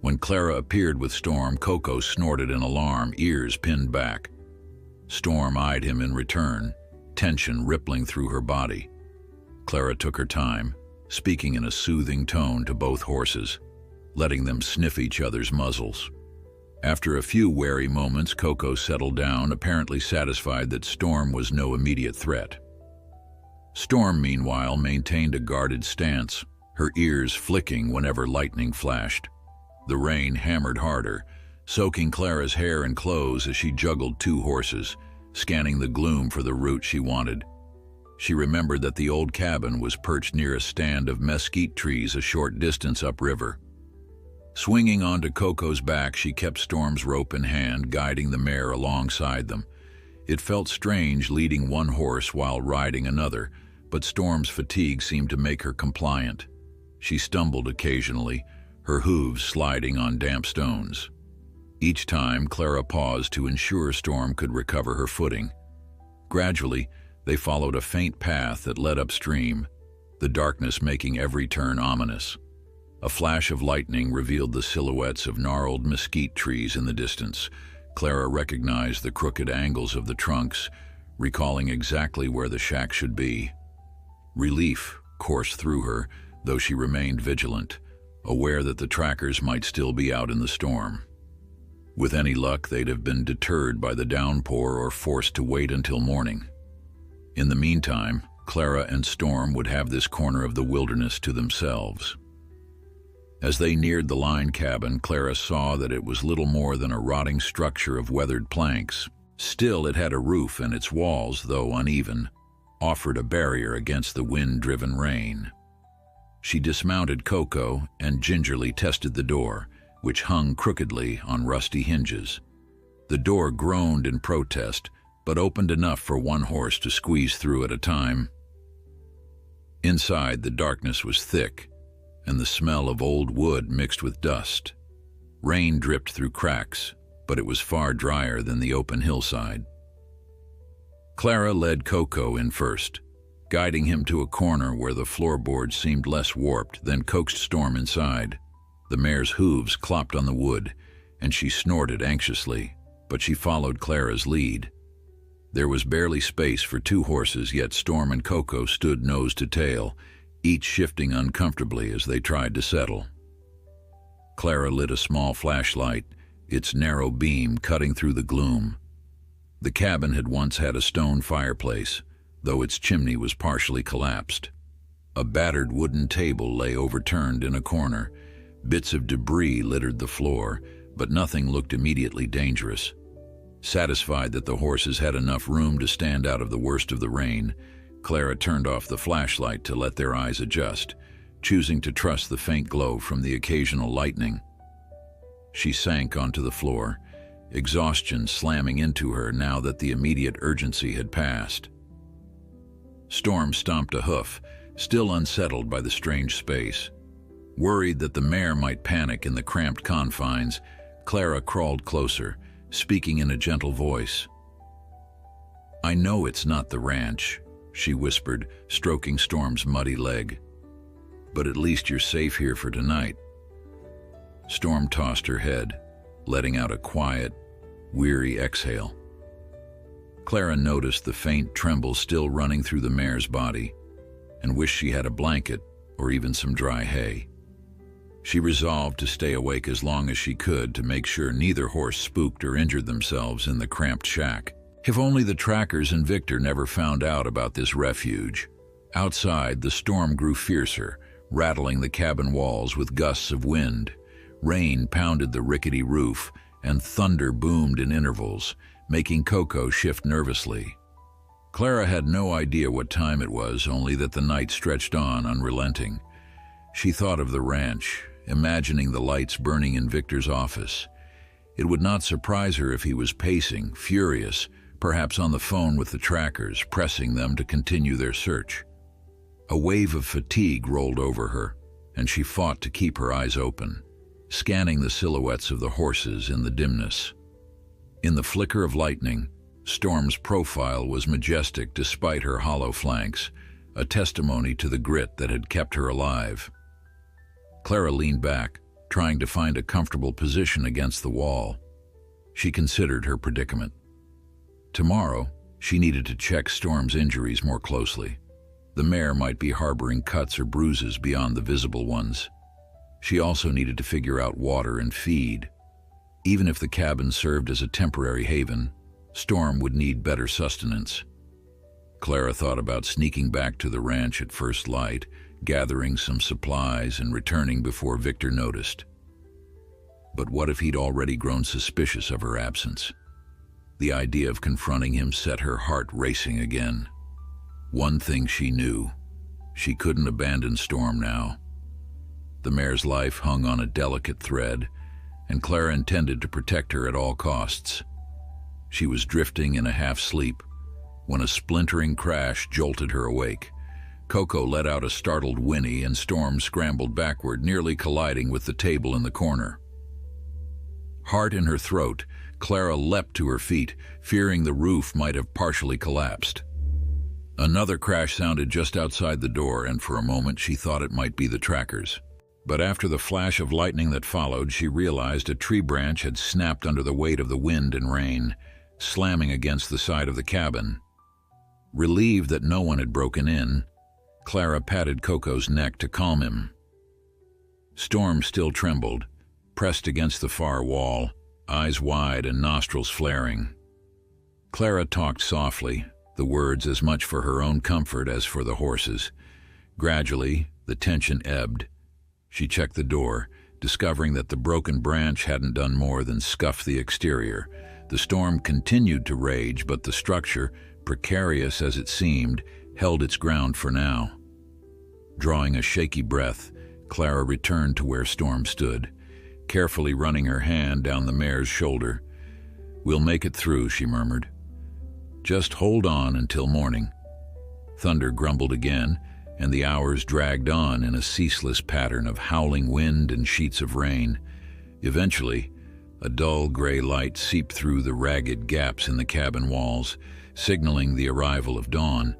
When Clara appeared with Storm, Coco snorted in alarm, ears pinned back. Storm eyed him in return, tension rippling through her body. Clara took her time, speaking in a soothing tone to both horses, letting them sniff each other's muzzles. After a few wary moments, Coco settled down, apparently satisfied that Storm was no immediate threat. Storm, meanwhile, maintained a guarded stance, her ears flicking whenever lightning flashed. The rain hammered harder, soaking Clara's hair and clothes as she juggled two horses, scanning the gloom for the route she wanted. She remembered that the old cabin was perched near a stand of mesquite trees a short distance upriver. Swinging onto Coco's back, she kept Storm's rope in hand, guiding the mare alongside them. It felt strange leading one horse while riding another, but Storm's fatigue seemed to make her compliant. She stumbled occasionally, her hooves sliding on damp stones. Each time, Clara paused to ensure Storm could recover her footing. Gradually, they followed a faint path that led upstream, the darkness making every turn ominous. A flash of lightning revealed the silhouettes of gnarled mesquite trees in the distance. Clara recognized the crooked angles of the trunks, recalling exactly where the shack should be. Relief coursed through her, though she remained vigilant, aware that the trackers might still be out in the storm. With any luck, they'd have been deterred by the downpour or forced to wait until morning. In the meantime, Clara and Storm would have this corner of the wilderness to themselves. As they neared the line cabin, Clara saw that it was little more than a rotting structure of weathered planks. Still, it had a roof, and its walls, though uneven, offered a barrier against the wind-driven rain. She dismounted Coco and gingerly tested the door, which hung crookedly on rusty hinges. The door groaned in protest, but opened enough for one horse to squeeze through at a time. Inside, the darkness was thick, and the smell of old wood mixed with dust. Rain dripped through cracks, but it was far drier than the open hillside. Clara led Coco in first, guiding him to a corner where the floorboards seemed less warped, then coaxed Storm inside. The mare's hooves clopped on the wood, and she snorted anxiously, but she followed Clara's lead. There was barely space for two horses, yet Storm and Coco stood nose to tail, each shifting uncomfortably as they tried to settle. Clara lit a small flashlight, its narrow beam cutting through the gloom. The cabin had once had a stone fireplace, though its chimney was partially collapsed. A battered wooden table lay overturned in a corner. Bits of debris littered the floor, but nothing looked immediately dangerous. Satisfied that the horses had enough room to stand out of the worst of the rain, Clara turned off the flashlight to let their eyes adjust, choosing to trust the faint glow from the occasional lightning. She sank onto the floor, exhaustion slamming into her now that the immediate urgency had passed. Storm stomped a hoof, still unsettled by the strange space. Worried that the mare might panic in the cramped confines, Clara crawled closer, speaking in a gentle voice. "I know it's not the ranch," she whispered, stroking Storm's muddy leg. "But at least you're safe here for tonight." Storm tossed her head, letting out a quiet, weary exhale. Clara noticed the faint tremble still running through the mare's body, and wished she had a blanket or even some dry hay. She resolved to stay awake as long as she could to make sure neither horse spooked or injured themselves in the cramped shack. If only the trackers and Victor never found out about this refuge. Outside, the storm grew fiercer, rattling the cabin walls with gusts of wind. Rain pounded the rickety roof, and thunder boomed in intervals, making Coco shift nervously. Clara had no idea what time it was, only that the night stretched on, unrelenting. She thought of the ranch, imagining the lights burning in Victor's office. It would not surprise her if he was pacing, furious, perhaps on the phone with the trackers, pressing them to continue their search. A wave of fatigue rolled over her, and she fought to keep her eyes open, scanning the silhouettes of the horses in the dimness. In the flicker of lightning, Storm's profile was majestic despite her hollow flanks, a testimony to the grit that had kept her alive. Clara leaned back, trying to find a comfortable position against the wall. She considered her predicament. Tomorrow, she needed to check Storm's injuries more closely. The mare might be harboring cuts or bruises beyond the visible ones. She also needed to figure out water and feed. Even if the cabin served as a temporary haven, Storm would need better sustenance. Clara thought about sneaking back to the ranch at first light, gathering some supplies and returning before Victor noticed. But what if he'd already grown suspicious of her absence? The idea of confronting him set her heart racing again. One thing she knew: she couldn't abandon Storm now. The mare's life hung on a delicate thread, and Clara intended to protect her at all costs. She was drifting in a half-sleep when a splintering crash jolted her awake. Coco let out a startled whinny, and Storm scrambled backward, nearly colliding with the table in the corner. Heart in her throat, Clara leapt to her feet, fearing the roof might have partially collapsed. Another crash sounded just outside the door, and for a moment she thought it might be the trackers. But after the flash of lightning that followed, she realized a tree branch had snapped under the weight of the wind and rain, slamming against the side of the cabin. Relieved that no one had broken in, Clara patted Coco's neck to calm him. Storm still trembled, pressed against the far wall, eyes wide and nostrils flaring. Clara talked softly, the words as much for her own comfort as for the horses. Gradually, the tension ebbed. She checked the door, discovering that the broken branch hadn't done more than scuff the exterior. The storm continued to rage, but the structure, precarious as it seemed, held its ground for now. Drawing a shaky breath, Clara returned to where Storm stood, carefully running her hand down the mare's shoulder. "We'll make it through," she murmured. "Just hold on until morning." Thunder grumbled again, and the hours dragged on in a ceaseless pattern of howling wind and sheets of rain. Eventually, a dull gray light seeped through the ragged gaps in the cabin walls, signaling the arrival of dawn.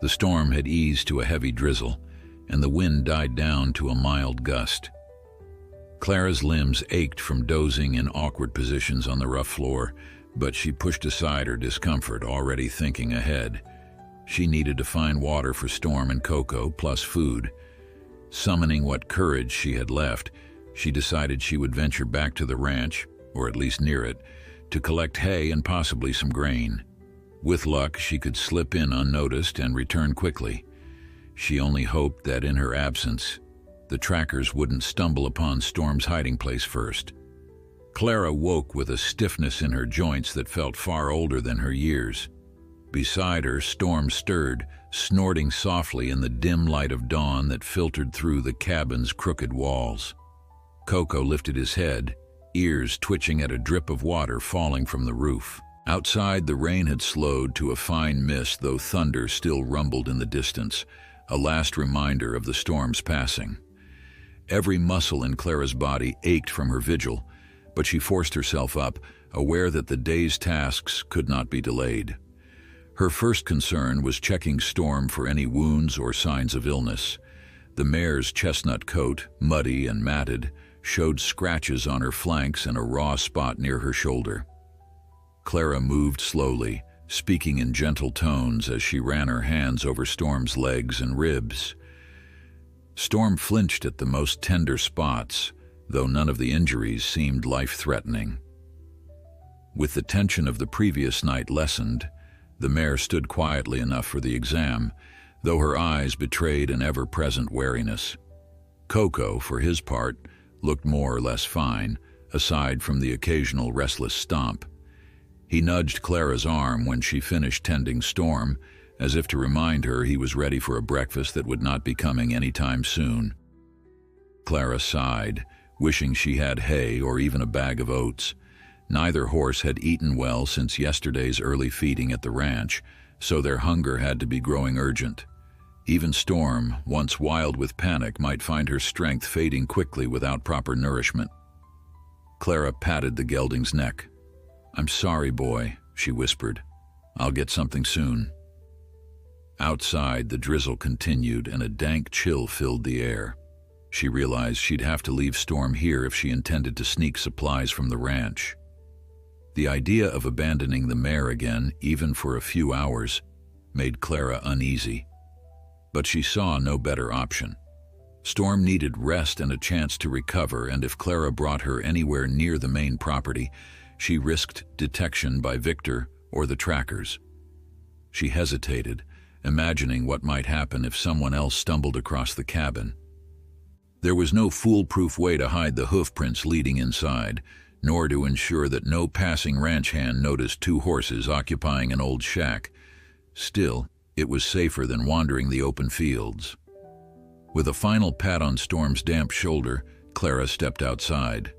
The storm had eased to a heavy drizzle, and the wind died down to a mild gust. Clara's limbs ached from dozing in awkward positions on the rough floor, but she pushed aside her discomfort, already thinking ahead. She needed to find water for Storm and Coco, plus food. Summoning what courage she had left, she decided she would venture back to the ranch, or at least near it, to collect hay and possibly some grain. With luck, she could slip in unnoticed and return quickly. She only hoped that in her absence, the trackers wouldn't stumble upon Storm's hiding place first. Clara woke with a stiffness in her joints that felt far older than her years. Beside her, Storm stirred, snorting softly in the dim light of dawn that filtered through the cabin's crooked walls. Coco lifted his head, ears twitching at a drip of water falling from the roof. Outside, the rain had slowed to a fine mist, though thunder still rumbled in the distance, a last reminder of the storm's passing. Every muscle in Clara's body ached from her vigil, but she forced herself up, aware that the day's tasks could not be delayed. Her first concern was checking Storm for any wounds or signs of illness. The mare's chestnut coat, muddy and matted, showed scratches on her flanks and a raw spot near her shoulder. Clara moved slowly, speaking in gentle tones as she ran her hands over Storm's legs and ribs. Storm flinched at the most tender spots, though none of the injuries seemed life-threatening. With the tension of the previous night lessened, the mare stood quietly enough for the exam, though her eyes betrayed an ever-present wariness. Coco, for his part, looked more or less fine, aside from the occasional restless stomp. He nudged Clara's arm when she finished tending Storm, as if to remind her he was ready for a breakfast that would not be coming anytime soon. Clara sighed, wishing she had hay or even a bag of oats. Neither horse had eaten well since yesterday's early feeding at the ranch, so their hunger had to be growing urgent. Even Storm, once wild with panic, might find her strength fading quickly without proper nourishment. Clara patted the gelding's neck. "I'm sorry, boy," she whispered. "I'll get something soon." Outside, the drizzle continued and a dank chill filled the air. She realized she'd have to leave Storm here if she intended to sneak supplies from the ranch. The idea of abandoning the mare again, even for a few hours, made Clara uneasy. But she saw no better option. Storm needed rest and a chance to recover, and if Clara brought her anywhere near the main property, she risked detection by Victor or the trackers. She hesitated, imagining what might happen if someone else stumbled across the cabin. There was no foolproof way to hide the hoofprints leading inside, nor to ensure that no passing ranch hand noticed two horses occupying an old shack. Still, it was safer than wandering the open fields. With a final pat on Storm's damp shoulder, Clara stepped outside.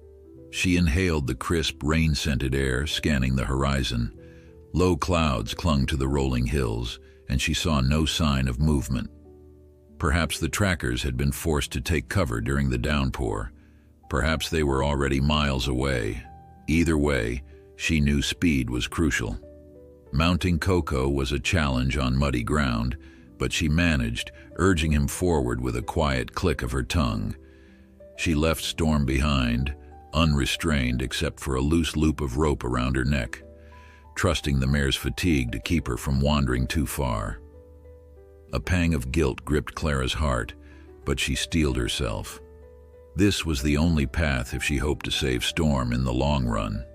She inhaled the crisp, rain-scented air, scanning the horizon. Low clouds clung to the rolling hills, and she saw no sign of movement. Perhaps the trackers had been forced to take cover during the downpour. Perhaps they were already miles away. Either way, she knew speed was crucial. Mounting Coco was a challenge on muddy ground, but she managed, urging him forward with a quiet click of her tongue. She left Storm behind, unrestrained except for a loose loop of rope around her neck, trusting the mare's fatigue to keep her from wandering too far. A pang of guilt gripped Clara's heart, but she steeled herself. This was the only path if she hoped to save Storm in the long run.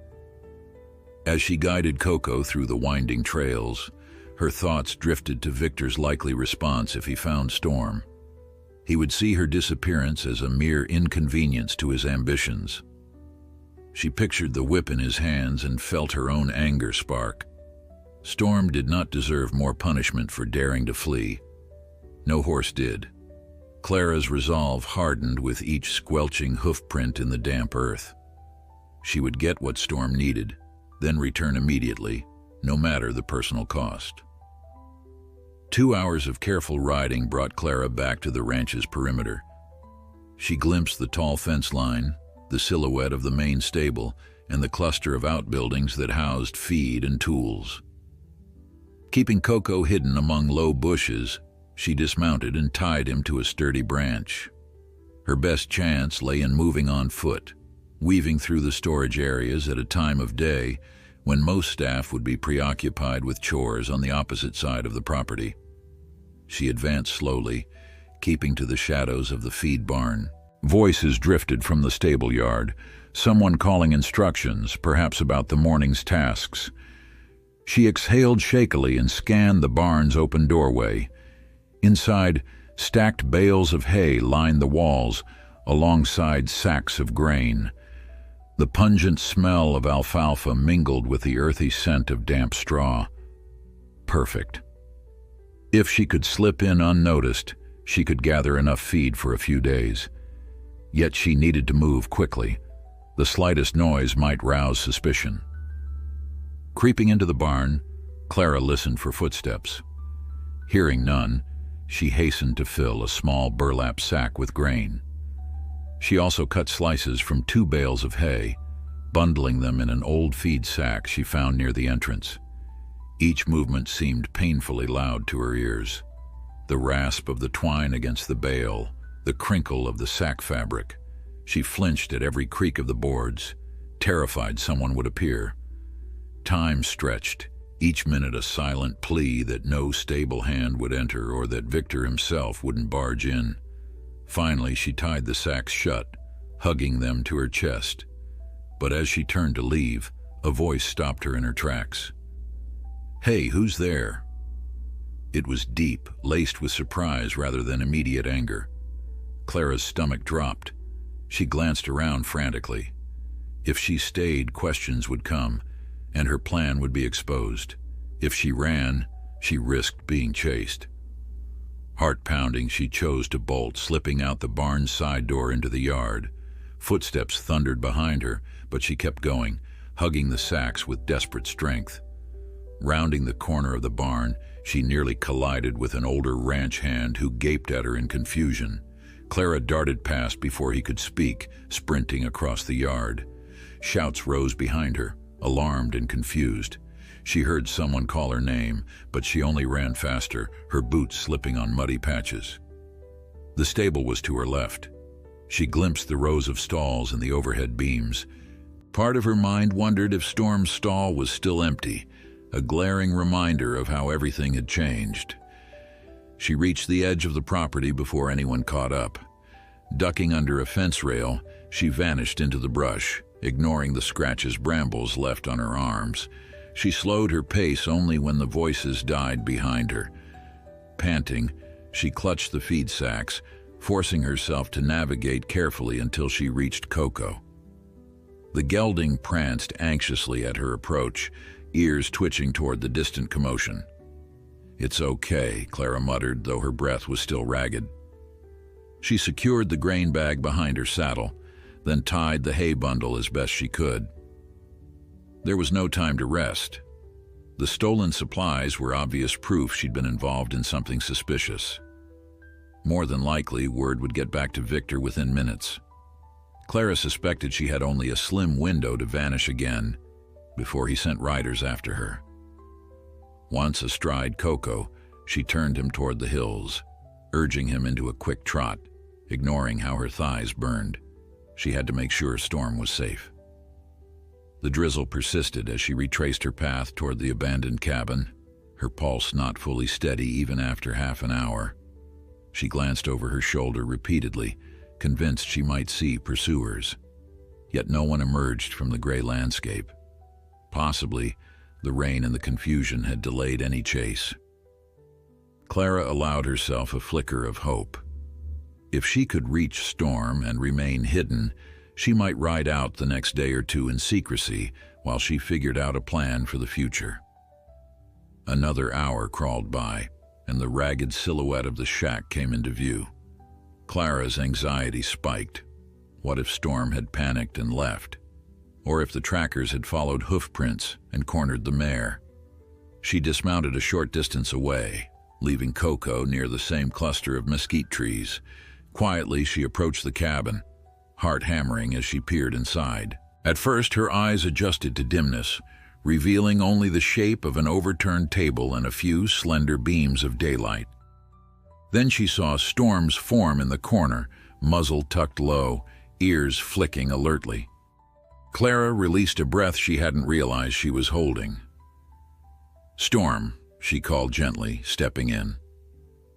As she guided Coco through the winding trails, her thoughts drifted to Victor's likely response if he found Storm. He would see her disappearance as a mere inconvenience to his ambitions. She pictured the whip in his hands and felt her own anger spark. Storm did not deserve more punishment for daring to flee. No horse did. Clara's resolve hardened with each squelching hoofprint in the damp earth. She would get what Storm needed, then return immediately, no matter the personal cost. 2 hours of careful riding brought Clara back to the ranch's perimeter. She glimpsed the tall fence line, the silhouette of the main stable, and the cluster of outbuildings that housed feed and tools. Keeping Coco hidden among low bushes, she dismounted and tied him to a sturdy branch. Her best chance lay in moving on foot, weaving through the storage areas at a time of day when most staff would be preoccupied with chores on the opposite side of the property. She advanced slowly, keeping to the shadows of the feed barn. Voices drifted from the stable yard, someone calling instructions, perhaps about the morning's tasks. She exhaled shakily and scanned the barn's open doorway. Inside, stacked bales of hay lined the walls, alongside sacks of grain. The pungent smell of alfalfa mingled with the earthy scent of damp straw. Perfect. If she could slip in unnoticed, she could gather enough feed for a few days. Yet she needed to move quickly. The slightest noise might rouse suspicion. Creeping into the barn, Clara listened for footsteps. Hearing none, she hastened to fill a small burlap sack with grain. She also cut slices from 2 bales of hay, bundling them in an old feed sack she found near the entrance. Each movement seemed painfully loud to her ears. The rasp of the twine against the bale, the crinkle of the sack fabric. She flinched at every creak of the boards, terrified someone would appear. Time stretched, each minute a silent plea that no stable hand would enter or that Victor himself wouldn't barge in. Finally, she tied the sacks shut, hugging them to her chest. But as she turned to leave, A voice stopped her in her tracks. "Hey, who's there?" It was deep, laced with surprise rather than immediate anger. Clara's stomach dropped. She glanced around frantically. If she stayed, questions would come, and her plan would be exposed. If she ran, she risked being chased. Heart pounding, she chose to bolt, slipping out the barn's side door into the yard. Footsteps thundered behind her, but she kept going, hugging the sacks with desperate strength. Rounding the corner of the barn, she nearly collided with an older ranch hand who gaped at her in confusion. Clara darted past before he could speak, sprinting across the yard. Shouts rose behind her, alarmed and confused. She heard someone call her name, but she only ran faster, her boots slipping on muddy patches. The stable was to her left. She glimpsed the rows of stalls and the overhead beams. Part of her mind wondered if Storm's stall was still empty, a glaring reminder of how everything had changed. She reached the edge of the property before anyone caught up. Ducking under a fence rail, she vanished into the brush, ignoring the scratches brambles left on her arms. She slowed her pace only when the voices died behind her. Panting, she clutched the feed sacks, forcing herself to navigate carefully until she reached Coco. The gelding pranced anxiously at her approach, ears twitching toward the distant commotion. "It's okay," Clara muttered, though her breath was still ragged. She secured the grain bag behind her saddle, then tied the hay bundle as best she could. There was no time to rest. The stolen supplies were obvious proof she'd been involved in something suspicious. More than likely, word would get back to Victor within minutes. Clara suspected she had only a slim window to vanish again before he sent riders after her. Once astride Coco, she turned him toward the hills, urging him into a quick trot, ignoring how her thighs burned. She had to make sure Storm was safe. The drizzle persisted as she retraced her path toward the abandoned cabin, her pulse not fully steady even after half an hour. She glanced over her shoulder repeatedly, convinced she might see pursuers. Yet no one emerged from the gray landscape. Possibly, the rain and the confusion had delayed any chase. Clara allowed herself a flicker of hope. If she could reach Storm and remain hidden, she might ride out the next day or two in secrecy while she figured out a plan for the future. Another hour crawled by, and the ragged silhouette of the shack came into view. Clara's anxiety spiked. What if Storm had panicked and left? Or if the trackers had followed hoofprints and cornered the mare? She dismounted a short distance away, leaving Coco near the same cluster of mesquite trees. Quietly, she approached the cabin, heart hammering as she peered inside. At first, her eyes adjusted to dimness, revealing only the shape of an overturned table and a few slender beams of daylight. Then she saw Storm's form in the corner, muzzle tucked low, ears flicking alertly. Clara released a breath she hadn't realized she was holding. "Storm," she called gently, stepping in.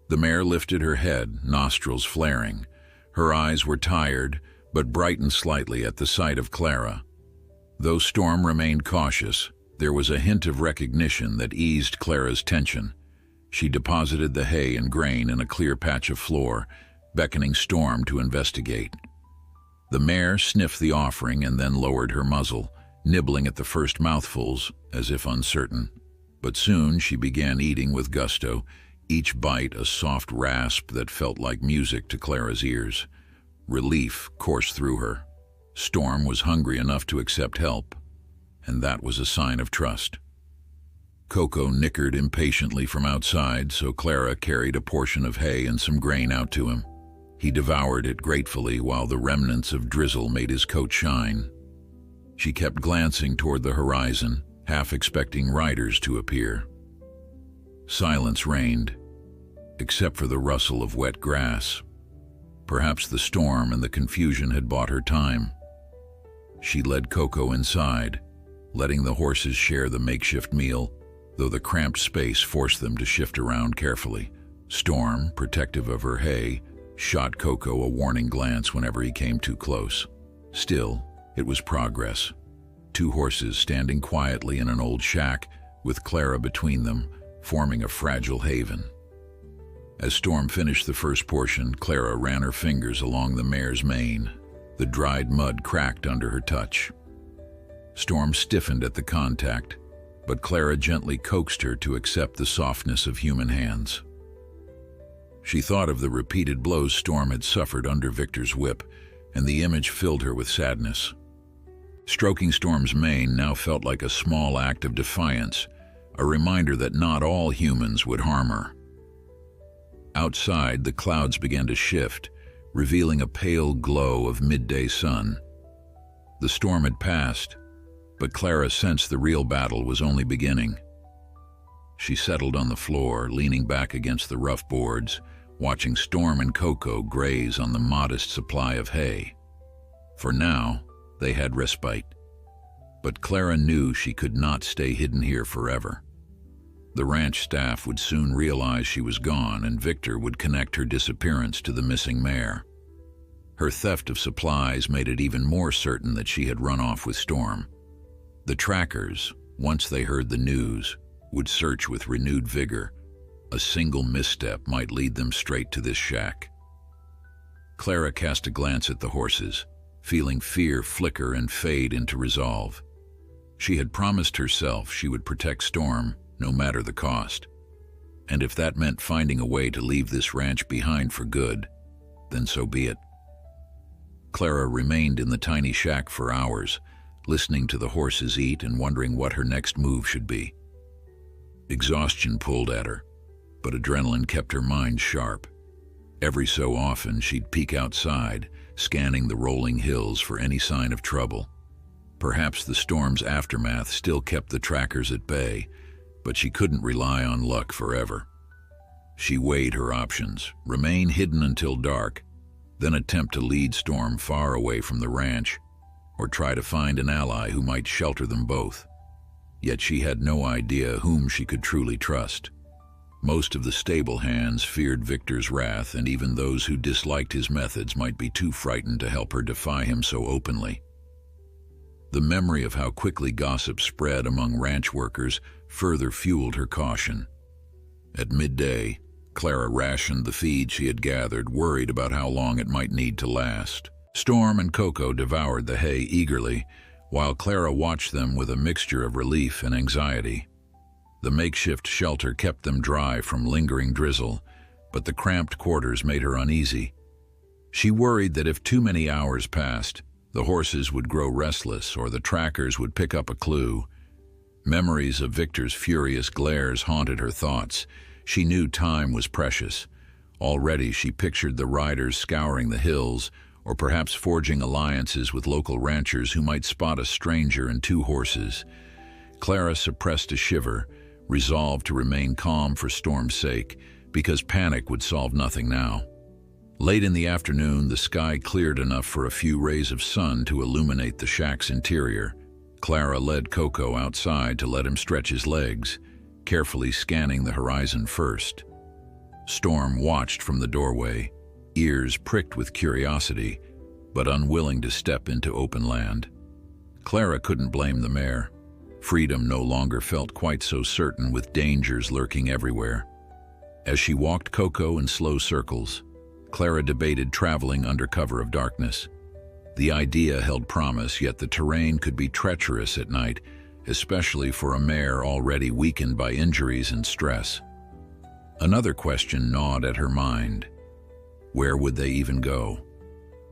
The mare lifted her head, nostrils flaring. Her eyes were tired, but brightened slightly at the sight of Clara. Though Storm remained cautious, there was a hint of recognition that eased Clara's tension. She deposited the hay and grain in a clear patch of floor, beckoning Storm to investigate. The mare sniffed the offering and then lowered her muzzle, nibbling at the first mouthfuls, as if uncertain. But soon she began eating with gusto, each bite a soft rasp that felt like music to Clara's ears. Relief coursed through her. Storm was hungry enough to accept help, and that was a sign of trust. Coco nickered impatiently from outside, so Clara carried a portion of hay and some grain out to him. He devoured it gratefully while the remnants of drizzle made his coat shine. She kept glancing toward the horizon, half expecting riders to appear. Silence reigned, except for the rustle of wet grass. Perhaps the storm and the confusion had bought her time. She led Coco inside, letting the horses share the makeshift meal, though the cramped space forced them to shift around carefully. Storm, protective of her hay, shot Coco a warning glance whenever he came too close. Still, it was progress. two horses standing quietly in an old shack with Clara between them, forming a fragile haven. As Storm finished the first portion, Clara ran her fingers along the mare's mane. The dried mud cracked under her touch. Storm stiffened at the contact, but Clara gently coaxed her to accept the softness of human hands. She thought of the repeated blows Storm had suffered under Victor's whip, and the image filled her with sadness. Stroking Storm's mane now felt like a small act of defiance, a reminder that not all humans would harm her. Outside, the clouds began to shift, revealing a pale glow of midday sun. The storm had passed, but Clara sensed the real battle was only beginning. She settled on the floor, leaning back against the rough boards, watching Storm and Coco graze on the modest supply of hay. For now, they had respite. But Clara knew she could not stay hidden here forever. The ranch staff would soon realize she was gone, and Victor would connect her disappearance to the missing mare. Her theft of supplies made it even more certain that she had run off with Storm. The trackers, once they heard the news, would search with renewed vigor. A single misstep might lead them straight to this shack. Clara cast a glance at the horses, feeling fear flicker and fade into resolve. She had promised herself she would protect Storm, no matter the cost. And if that meant finding a way to leave this ranch behind for good, then so be it. Clara remained in the tiny shack for hours, listening to the horses eat and wondering what her next move should be. Exhaustion pulled at her, but adrenaline kept her mind sharp. Every so often she'd peek outside, scanning the rolling hills for any sign of trouble. Perhaps the storm's aftermath still kept the trackers at bay, but she couldn't rely on luck forever. She weighed her options: remain hidden until dark, then attempt to lead Storm far away from the ranch, or try to find an ally who might shelter them both. Yet she had no idea whom she could truly trust. Most of the stable hands feared Victor's wrath, and even those who disliked his methods might be too frightened to help her defy him so openly. The memory of how quickly gossip spread among ranch workers further fueled her caution. At midday, Clara rationed the feed she had gathered, worried about how long it might need to last. Storm and Coco devoured the hay eagerly, while Clara watched them with a mixture of relief and anxiety. The makeshift shelter kept them dry from lingering drizzle, but the cramped quarters made her uneasy. She worried that if too many hours passed, the horses would grow restless or the trackers would pick up a clue. Memories of Victor's furious glares haunted her thoughts. She knew time was precious. Already she pictured the riders scouring the hills, or perhaps forging alliances with local ranchers who might spot a stranger and two horses. Clara suppressed a shiver, resolved to remain calm for Storm's sake, because panic would solve nothing now. Late in the afternoon, the sky cleared enough for a few rays of sun to illuminate the shack's interior. Clara led Coco outside to let him stretch his legs, carefully scanning the horizon first. Storm watched from the doorway, ears pricked with curiosity, but unwilling to step into open land. Clara couldn't blame the mare. Freedom no longer felt quite so certain, with dangers lurking everywhere. As she walked Coco in slow circles, Clara debated traveling under cover of darkness. The idea held promise, yet the terrain could be treacherous at night, especially for a mare already weakened by injuries and stress. Another question gnawed at her mind. Where would they even go?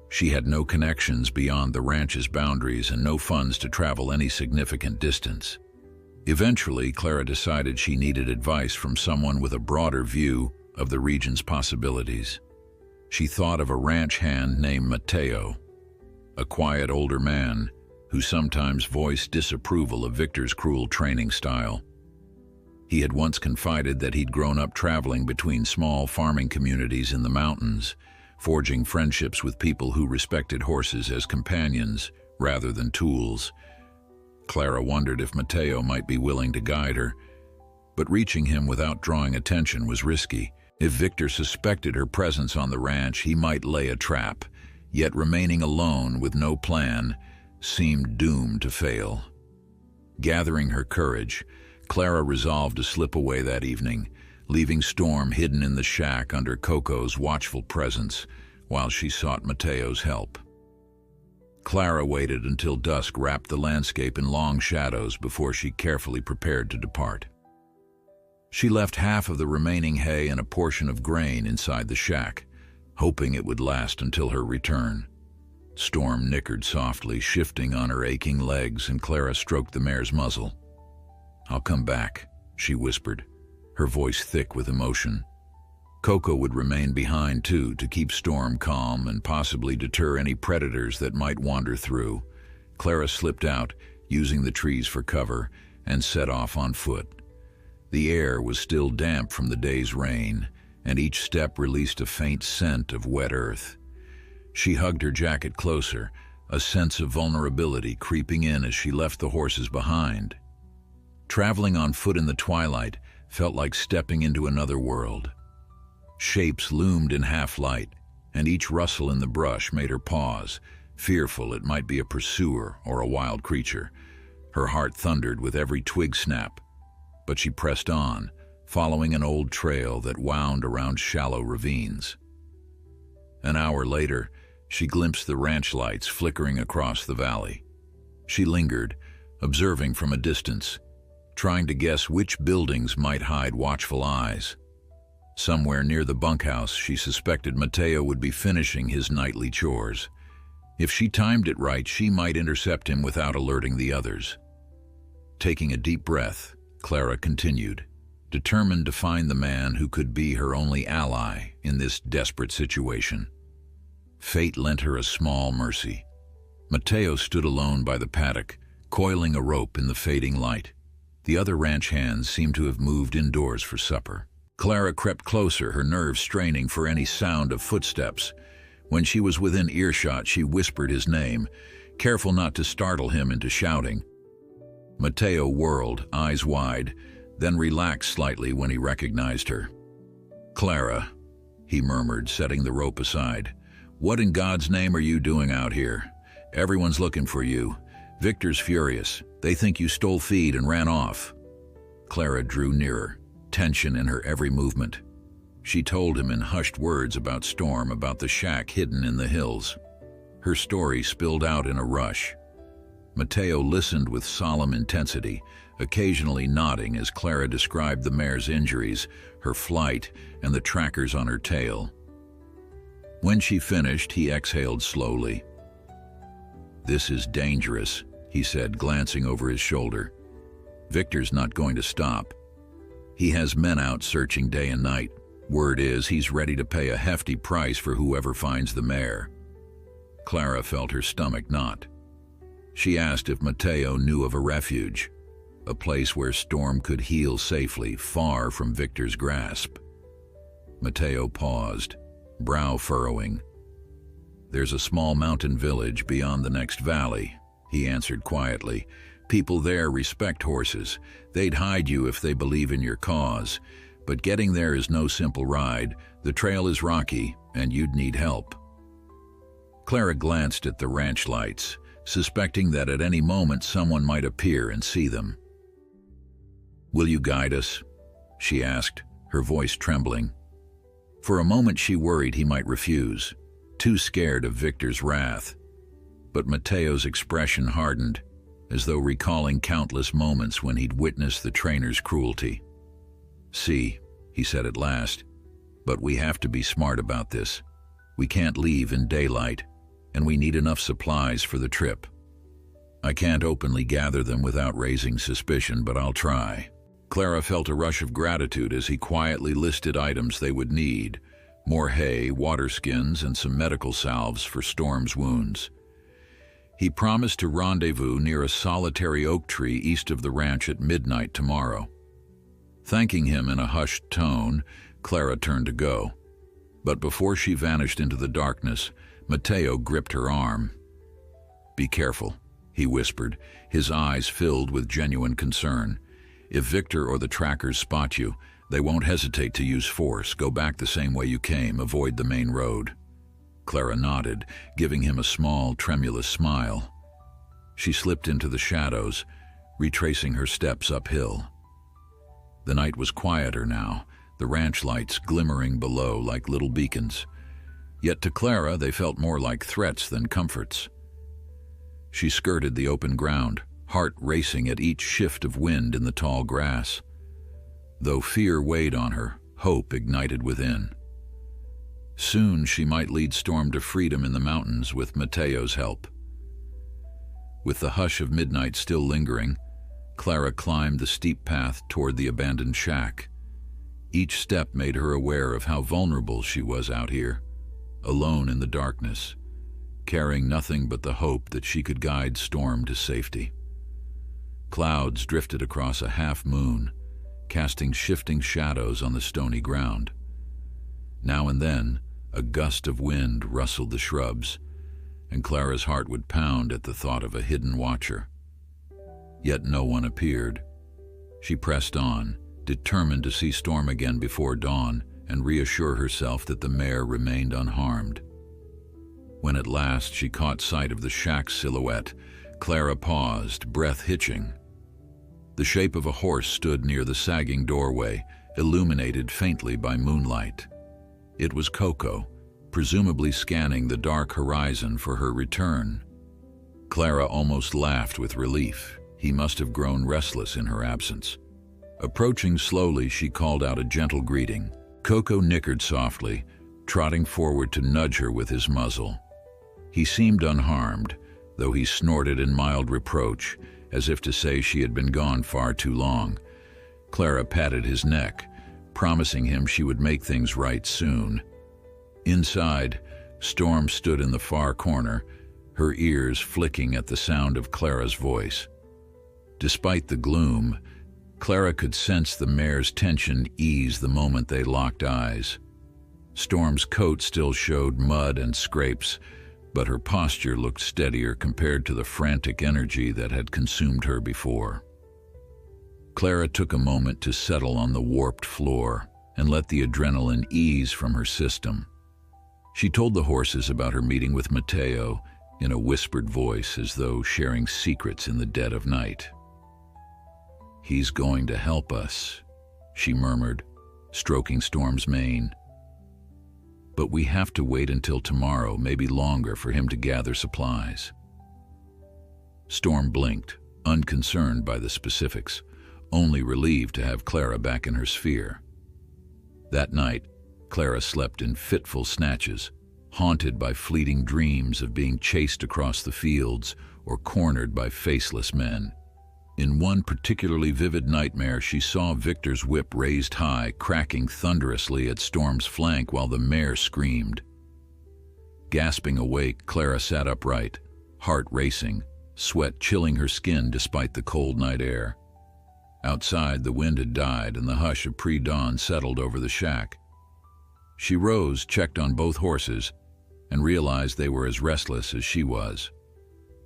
She had no connections beyond the ranch's boundaries and no funds to travel any significant distance. Eventually, Clara decided she needed advice from someone with a broader view of the region's possibilities. She thought of a ranch hand named Mateo, a quiet older man who sometimes voiced disapproval of Victor's cruel training style. He had once confided that he'd grown up traveling between small farming communities in the mountains, forging friendships with people who respected horses as companions rather than tools. Clara wondered if Mateo might be willing to guide her, but reaching him without drawing attention was risky. If Victor suspected her presence on the ranch, he might lay a trap, yet remaining alone with no plan seemed doomed to fail. Gathering her courage, Clara resolved to slip away that evening, leaving Storm hidden in the shack under Coco's watchful presence while she sought Mateo's help. Clara waited until dusk wrapped the landscape in long shadows before she carefully prepared to depart. She left half of the remaining hay and a portion of grain inside the shack, hoping it would last until her return. Storm nickered softly, shifting on her aching legs, and Clara stroked the mare's muzzle. "I'll come back," she whispered, her voice thick with emotion. Coco would remain behind too, to keep Storm calm and possibly deter any predators that might wander through. Clara slipped out, using the trees for cover, and set off on foot. The air was still damp from the day's rain, and each step released a faint scent of wet earth. She hugged her jacket closer, a sense of vulnerability creeping in as she left the horses behind. Traveling on foot in the twilight felt like stepping into another world. Shapes loomed in half-light, and each rustle in the brush made her pause, fearful it might be a pursuer or a wild creature. Her heart thundered with every twig snap, but she pressed on, following an old trail that wound around shallow ravines. An hour later, she glimpsed the ranch lights flickering across the valley. She lingered, observing from a distance, trying to guess which buildings might hide watchful eyes. Somewhere near the bunkhouse, she suspected Mateo would be finishing his nightly chores. If she timed it right, she might intercept him without alerting the others. Taking a deep breath, Clara continued, determined to find the man who could be her only ally in this desperate situation. Fate lent her a small mercy. Mateo stood alone by the paddock, coiling a rope in the fading light. The other ranch hands seemed to have moved indoors for supper. Clara crept closer, her nerves straining for any sound of footsteps. When she was within earshot, she whispered his name, careful not to startle him into shouting. Mateo whirled, eyes wide, then relaxed slightly when he recognized her. "Clara," he murmured, setting the rope aside. "What in God's name are you doing out here? Everyone's looking for you. Victor's furious. They think you stole feed and ran off." Clara drew nearer, tension in her every movement. She told him in hushed words about Storm, about the shack hidden in the hills. Her story spilled out in a rush. Mateo listened with solemn intensity, occasionally nodding as Clara described the mare's injuries, her flight, and the trackers on her tail. When she finished, he exhaled slowly. "This is dangerous," he said, glancing over his shoulder. "Victor's not going to stop. He has men out searching day and night. Word is he's ready to pay a hefty price for whoever finds the mare." Clara felt her stomach knot. She asked if Mateo knew of a refuge, a place where Storm could heal safely, far from Victor's grasp. Mateo paused, brow furrowing. "There's a small mountain village beyond the next valley," he answered quietly. "People there respect horses. They'd hide you if they believe in your cause. But getting there is no simple ride. The trail is rocky, and you'd need help." Clara glanced at the ranch lights, suspecting that at any moment someone might appear and see them. "Will you guide us?" she asked, her voice trembling. For a moment she worried he might refuse, too scared of Victor's wrath. But Mateo's expression hardened, as though recalling countless moments when he'd witnessed the trainer's cruelty. "See," he said at last, "but we have to be smart about this. We can't leave in daylight, and we need enough supplies for the trip. I can't openly gather them without raising suspicion, but I'll try." Clara felt a rush of gratitude as he quietly listed items they would need: more hay, water skins, and some medical salves for Storm's wounds. He promised to rendezvous near a solitary oak tree east of the ranch at midnight tomorrow. Thanking him in a hushed tone, Clara turned to go. But before she vanished into the darkness, Mateo gripped her arm. "Be careful," he whispered, his eyes filled with genuine concern. "If Victor or the trackers spot you, they won't hesitate to use force. Go back the same way you came. Avoid the main road." Clara nodded, giving him a small, tremulous smile. She slipped into the shadows, retracing her steps uphill. The night was quieter now, the ranch lights glimmering below like little beacons. Yet to Clara they felt more like threats than comforts. She skirted the open ground, heart racing at each shift of wind in the tall grass. Though fear weighed on her, hope ignited within. Soon she might lead Storm to freedom in the mountains with Mateo's help. With the hush of midnight still lingering, Clara climbed the steep path toward the abandoned shack. Each step made her aware of how vulnerable she was out here, alone in the darkness, carrying nothing but the hope that she could guide Storm to safety. Clouds drifted across a half-moon, casting shifting shadows on the stony ground. Now and then, a gust of wind rustled the shrubs, and Clara's heart would pound at the thought of a hidden watcher. Yet no one appeared. She pressed on, determined to see Storm again before dawn and reassure herself that the mare remained unharmed. When at last she caught sight of the shack's silhouette, Clara paused, breath hitching. The shape of a horse stood near the sagging doorway, illuminated faintly by moonlight. It was Coco, presumably scanning the dark horizon for her return. Clara almost laughed with relief. He must have grown restless in her absence. Approaching slowly, she called out a gentle greeting. Coco nickered softly, trotting forward to nudge her with his muzzle. He seemed unharmed, though he snorted in mild reproach, as if to say she had been gone far too long. Clara patted his neck, promising him she would make things right soon. Inside, Storm stood in the far corner, her ears flicking at the sound of Clara's voice. Despite the gloom, Clara could sense the mare's tension ease the moment they locked eyes. Storm's coat still showed mud and scrapes, but her posture looked steadier compared to the frantic energy that had consumed her before. Clara took a moment to settle on the warped floor and let the adrenaline ease from her system. She told the horses about her meeting with Mateo in a whispered voice, as though sharing secrets in the dead of night. "He's going to help us," she murmured, stroking Storm's mane. "But we have to wait until tomorrow, maybe longer, for him to gather supplies." Storm blinked, unconcerned by the specifics, only relieved to have Clara back in her sphere. That night, Clara slept in fitful snatches, haunted by fleeting dreams of being chased across the fields or cornered by faceless men. In one particularly vivid nightmare, she saw Victor's whip raised high, cracking thunderously at Storm's flank while the mare screamed. Gasping awake, Clara sat upright, heart racing, sweat chilling her skin despite the cold night air. Outside, the wind had died and the hush of pre-dawn settled over the shack. She rose, checked on both horses, and realized they were as restless as she was.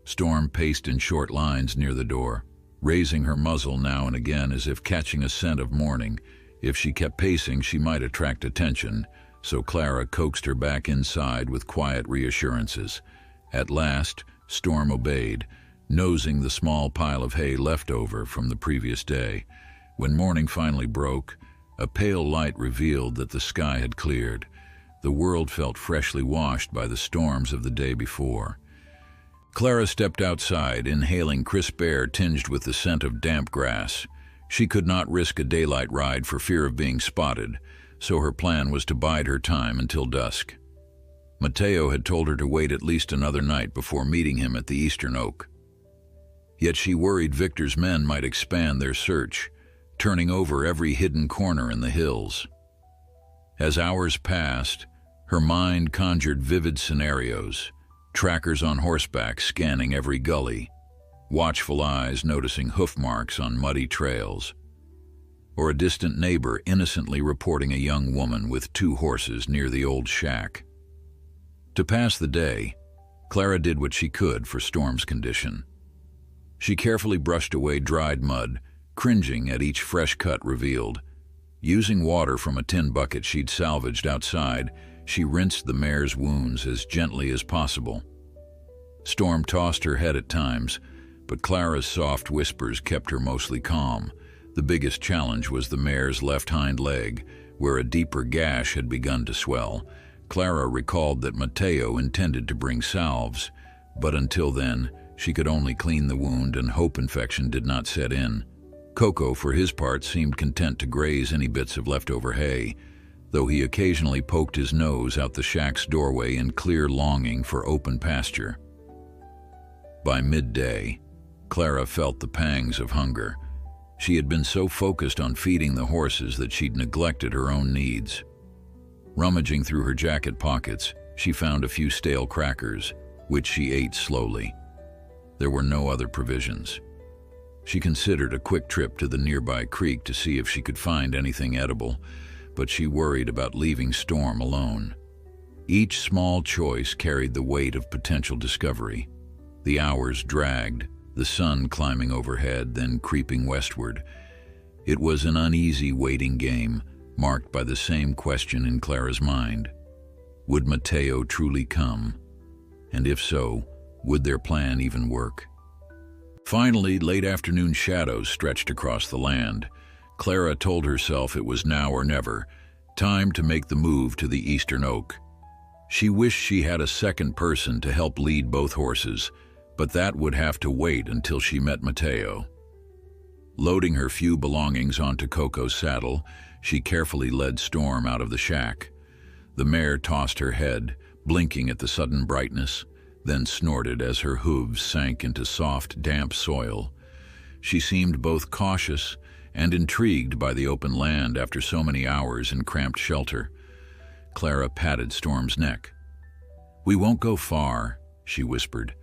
Storm paced in short lines near the door, raising her muzzle now and again as if catching a scent of morning. If she kept pacing, she might attract attention, so Clara coaxed her back inside with quiet reassurances. At last, Storm obeyed, nosing the small pile of hay left over from the previous day. When morning finally broke, a pale light revealed that the sky had cleared. The world felt freshly washed by the storms of the day before. Clara stepped outside, inhaling crisp air tinged with the scent of damp grass. She could not risk a daylight ride for fear of being spotted, so her plan was to bide her time until dusk. Mateo had told her to wait at least another night before meeting him at the Eastern Oak. Yet she worried Victor's men might expand their search, turning over every hidden corner in the hills. As hours passed, her mind conjured vivid scenarios, trackers on horseback scanning every gully, watchful eyes noticing hoof marks on muddy trails, or a distant neighbor innocently reporting a young woman with 2 horses near the old shack. To pass the day, Clara did what she could for Storm's condition. She carefully brushed away dried mud, cringing at each fresh cut revealed. Using water from a tin bucket she'd salvaged outside, she rinsed the mare's wounds as gently as possible. Storm tossed her head at times, but Clara's soft whispers kept her mostly calm. The biggest challenge was the mare's left hind leg, where a deeper gash had begun to swell. Clara recalled that Mateo intended to bring salves, but until then, she could only clean the wound and hope infection did not set in. Coco, for his part, seemed content to graze any bits of leftover hay, though he occasionally poked his nose out the shack's doorway in clear longing for open pasture. By midday, Clara felt the pangs of hunger. She had been so focused on feeding the horses that she'd neglected her own needs. Rummaging through her jacket pockets, she found a few stale crackers, which she ate slowly. There were no other provisions. She considered a quick trip to the nearby creek to see if she could find anything edible, but she worried about leaving Storm alone. Each small choice carried the weight of potential discovery. The hours dragged, the sun climbing overhead, then creeping westward. It was an uneasy waiting game, marked by the same question in Clara's mind. Would Mateo truly come? And if so, would their plan even work? Finally, late afternoon shadows stretched across the land. Clara told herself it was now or never, time to make the move to the eastern oak. She wished she had a second person to help lead both horses, but that would have to wait until she met Mateo. Loading her few belongings onto Coco's saddle, she carefully led Storm out of the shack. The mare tossed her head, blinking at the sudden brightness, then snorted as her hooves sank into soft, damp soil. She seemed both cautious and intrigued by the open land after so many hours in cramped shelter. Clara patted Storm's neck. "We won't go far," she whispered,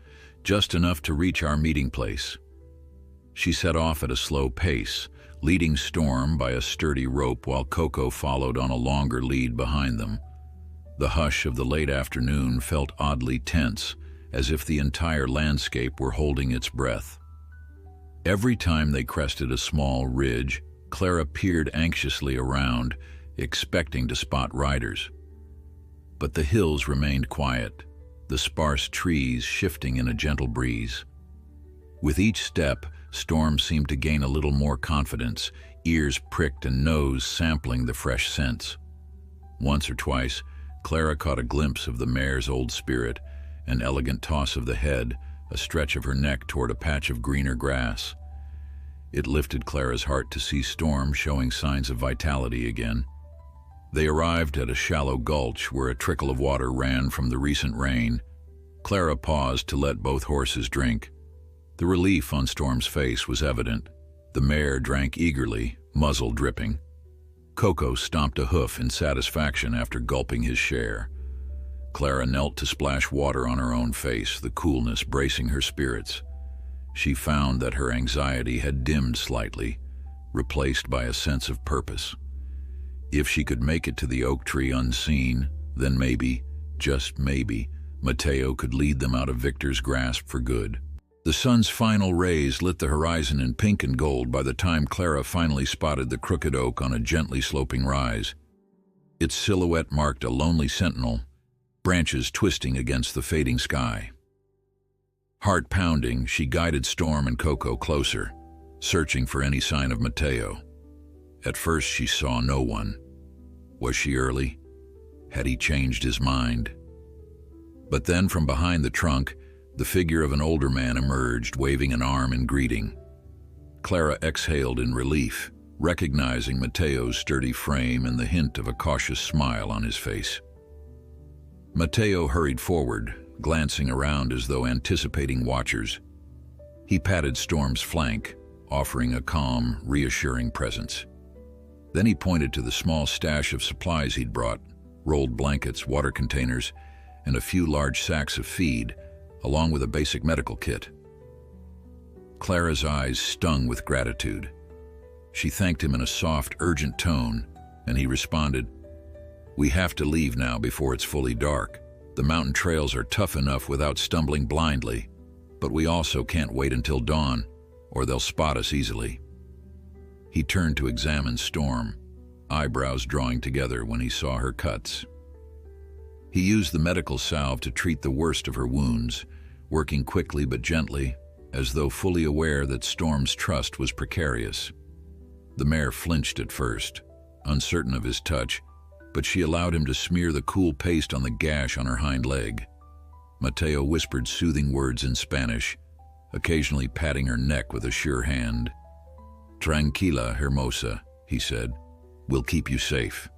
"just enough to reach our meeting place." She set off at a slow pace, leading Storm by a sturdy rope while Coco followed on a longer lead behind them. The hush of the late afternoon felt oddly tense, as if the entire landscape were holding its breath. Every time they crested a small ridge, Clara peered anxiously around, expecting to spot riders. But the hills remained quiet, the sparse trees shifting in a gentle breeze. With each step, Storm seemed to gain a little more confidence, ears pricked and nose sampling the fresh scents. Once or twice, Clara caught a glimpse of the mare's old spirit, an elegant toss of the head, a stretch of her neck toward a patch of greener grass. It lifted Clara's heart to see Storm showing signs of vitality again. They arrived at a shallow gulch where a trickle of water ran from the recent rain. Clara paused to let both horses drink. The relief on Storm's face was evident. The mare drank eagerly, muzzle dripping. Coco stomped a hoof in satisfaction after gulping his share. Clara knelt to splash water on her own face, the coolness bracing her spirits. She found that her anxiety had dimmed slightly, replaced by a sense of purpose. If she could make it to the oak tree unseen, then maybe, just maybe, Mateo could lead them out of Victor's grasp for good. The sun's final rays lit the horizon in pink and gold by the time Clara finally spotted the crooked oak on a gently sloping rise. Its silhouette marked a lonely sentinel, branches twisting against the fading sky. Heart pounding, she guided Storm and Coco closer, searching for any sign of Mateo. At first she saw no one. Was she early? Had he changed his mind? But then from behind the trunk, the figure of an older man emerged, waving an arm in greeting. Clara exhaled in relief, recognizing Mateo's sturdy frame and the hint of a cautious smile on his face. Mateo hurried forward, glancing around as though anticipating watchers. He patted Storm's flank, offering a calm, reassuring presence. Then he pointed to the small stash of supplies he'd brought, rolled blankets, water containers, and a few large sacks of feed, along with a basic medical kit. Clara's eyes stung with gratitude. She thanked him in a soft, urgent tone, and he responded, "We have to leave now before it's fully dark. The mountain trails are tough enough without stumbling blindly, but we also can't wait until dawn, or they'll spot us easily." He turned to examine Storm, eyebrows drawing together when he saw her cuts. He used the medical salve to treat the worst of her wounds, working quickly but gently, as though fully aware that Storm's trust was precarious. The mare flinched at first, uncertain of his touch, but she allowed him to smear the cool paste on the gash on her hind leg. Mateo whispered soothing words in Spanish, occasionally patting her neck with a sure hand. "Tranquila, hermosa," he said. "We'll keep you safe."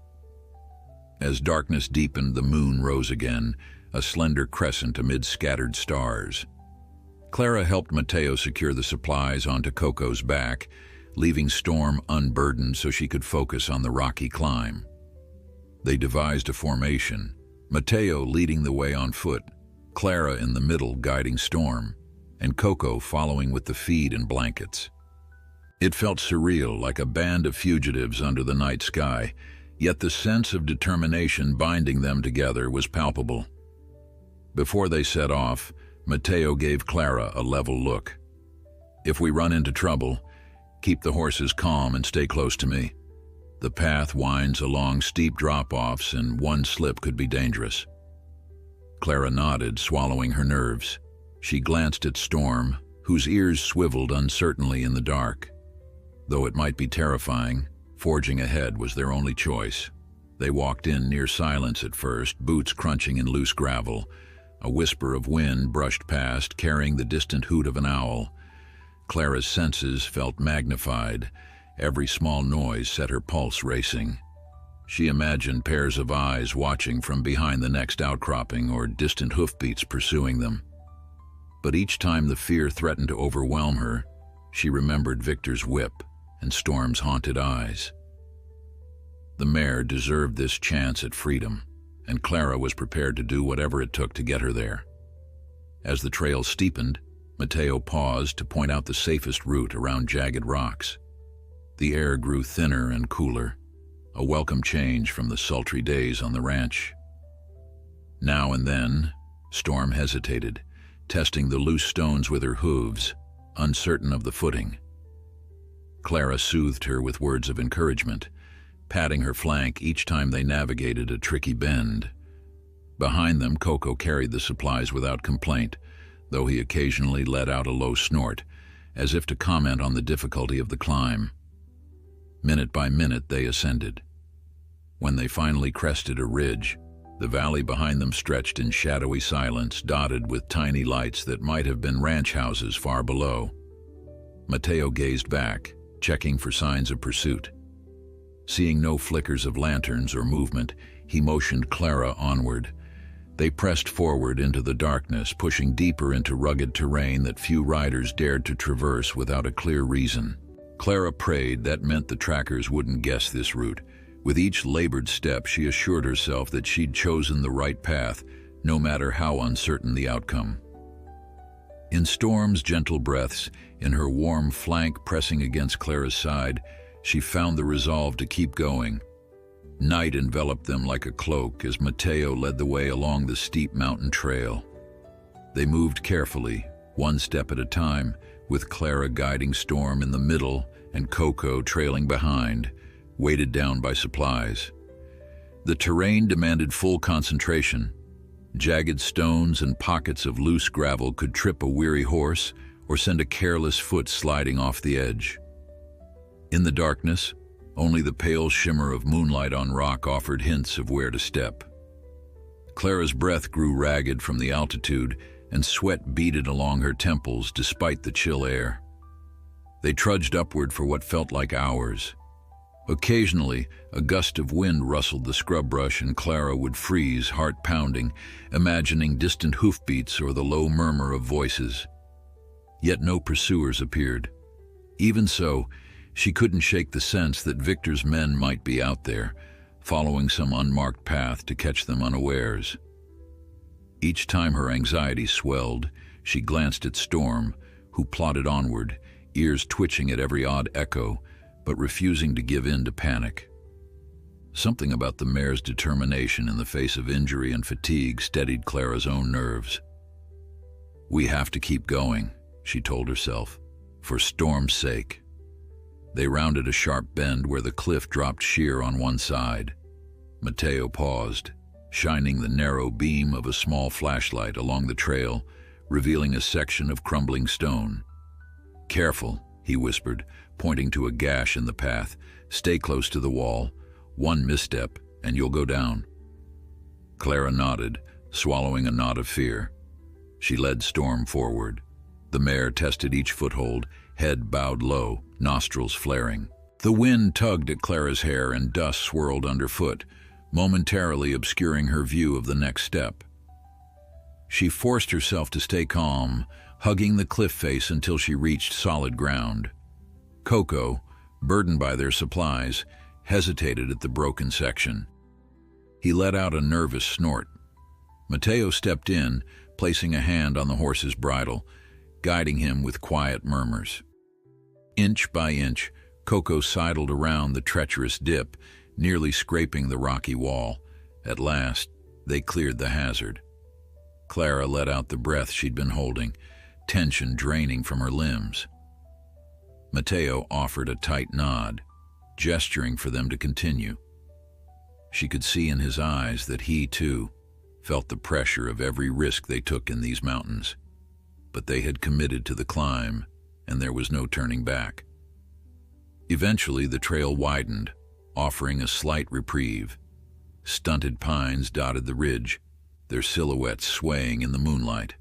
As darkness deepened, the moon rose again, a slender crescent amid scattered stars. Clara helped Mateo secure the supplies onto Coco's back, leaving Storm unburdened so she could focus on the rocky climb. They devised a formation, Mateo leading the way on foot, Clara in the middle guiding Storm, and Coco following with the feed and blankets. It felt surreal, like a band of fugitives under the night sky, yet the sense of determination binding them together was palpable. Before they set off, Mateo gave Clara a level look. "If we run into trouble, keep the horses calm and stay close to me. The path winds along steep drop-offs and one slip could be dangerous." Clara nodded, swallowing her nerves. She glanced at Storm, whose ears swiveled uncertainly in the dark. Though it might be terrifying, forging ahead was their only choice. They walked in near silence at first, boots crunching in loose gravel. A whisper of wind brushed past, carrying the distant hoot of an owl. Clara's senses felt magnified. Every small noise set her pulse racing. She imagined pairs of eyes watching from behind the next outcropping or distant hoofbeats pursuing them. But each time the fear threatened to overwhelm her, she remembered Victor's whip and Storm's haunted eyes. The mare deserved this chance at freedom, and Clara was prepared to do whatever it took to get her there. As the trail steepened, Mateo paused to point out the safest route around jagged rocks. The air grew thinner and cooler, a welcome change from the sultry days on the ranch. Now and then, Storm hesitated, testing the loose stones with her hooves, uncertain of the footing. Clara soothed her with words of encouragement, patting her flank each time they navigated a tricky bend. Behind them, Coco carried the supplies without complaint, though he occasionally let out a low snort, as if to comment on the difficulty of the climb. Minute by minute, they ascended. When they finally crested a ridge, the valley behind them stretched in shadowy silence, dotted with tiny lights that might have been ranch houses far below. Mateo gazed back, checking for signs of pursuit. Seeing no flickers of lanterns or movement, he motioned Clara onward. They pressed forward into the darkness, pushing deeper into rugged terrain that few riders dared to traverse without a clear reason. Clara prayed that meant the trackers wouldn't guess this route. With each labored step, she assured herself that she'd chosen the right path, no matter how uncertain the outcome. In Storm's gentle breaths, in her warm flank pressing against Clara's side, she found the resolve to keep going. Night enveloped them like a cloak as Mateo led the way along the steep mountain trail. They moved carefully, one step at a time, with Clara guiding Storm in the middle and Coco trailing behind, weighted down by supplies. The terrain demanded full concentration. Jagged stones and pockets of loose gravel could trip a weary horse or send a careless foot sliding off the edge. In the darkness, only the pale shimmer of moonlight on rock offered hints of where to step. Clara's breath grew ragged from the altitude, and sweat beaded along her temples despite the chill air. They trudged upward for what felt like hours. Occasionally, a gust of wind rustled the scrub brush and Clara would freeze, heart pounding, imagining distant hoofbeats or the low murmur of voices. Yet no pursuers appeared. Even so, she couldn't shake the sense that Victor's men might be out there, following some unmarked path to catch them unawares. Each time her anxiety swelled, she glanced at Storm, who plodded onward, ears twitching at every odd echo, but refusing to give in to panic. Something about the mare's determination in the face of injury and fatigue steadied Clara's own nerves. "We have to keep going," she told herself, "for Storm's sake." They rounded a sharp bend where the cliff dropped sheer on one side. Mateo paused, shining the narrow beam of a small flashlight along the trail, revealing a section of crumbling stone. "Careful," he whispered, pointing to a gash in the path. "Stay close to the wall. One misstep, and you'll go down." Clara nodded, swallowing a knot of fear. She led Storm forward. The mare tested each foothold, head bowed low, nostrils flaring. The wind tugged at Clara's hair and dust swirled underfoot, momentarily obscuring her view of the next step. She forced herself to stay calm, hugging the cliff face until she reached solid ground. Coco, burdened by their supplies, hesitated at the broken section. He let out a nervous snort. Mateo stepped in, placing a hand on the horse's bridle, guiding him with quiet murmurs. Inch by inch, Coco sidled around the treacherous dip, nearly scraping the rocky wall. At last, they cleared the hazard. Clara let out the breath she'd been holding, tension draining from her limbs. Mateo offered a tight nod, gesturing for them to continue. She could see in his eyes that he, too, felt the pressure of every risk they took in these mountains. But they had committed to the climb, and there was no turning back. Eventually, the trail widened, offering a slight reprieve. Stunted pines dotted the ridge, their silhouettes swaying in the moonlight.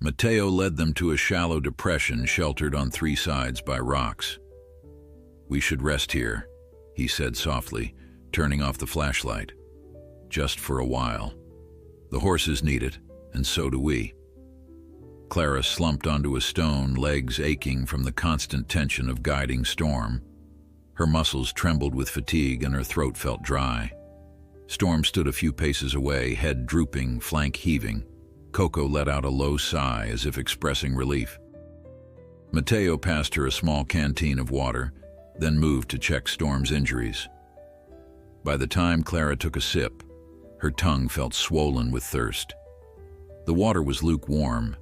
Mateo led them to a shallow depression sheltered on three sides by rocks. "We should rest here," he said softly, turning off the flashlight. "Just for a while. The horses need it, and so do we." Clara slumped onto a stone, legs aching from the constant tension of guiding Storm. Her muscles trembled with fatigue and her throat felt dry. Storm stood a few paces away, head drooping, flank heaving. Coco let out a low sigh as if expressing relief. Mateo passed her a small canteen of water, then moved to check Storm's injuries. By the time Clara took a sip, her tongue felt swollen with thirst. The water was lukewarm,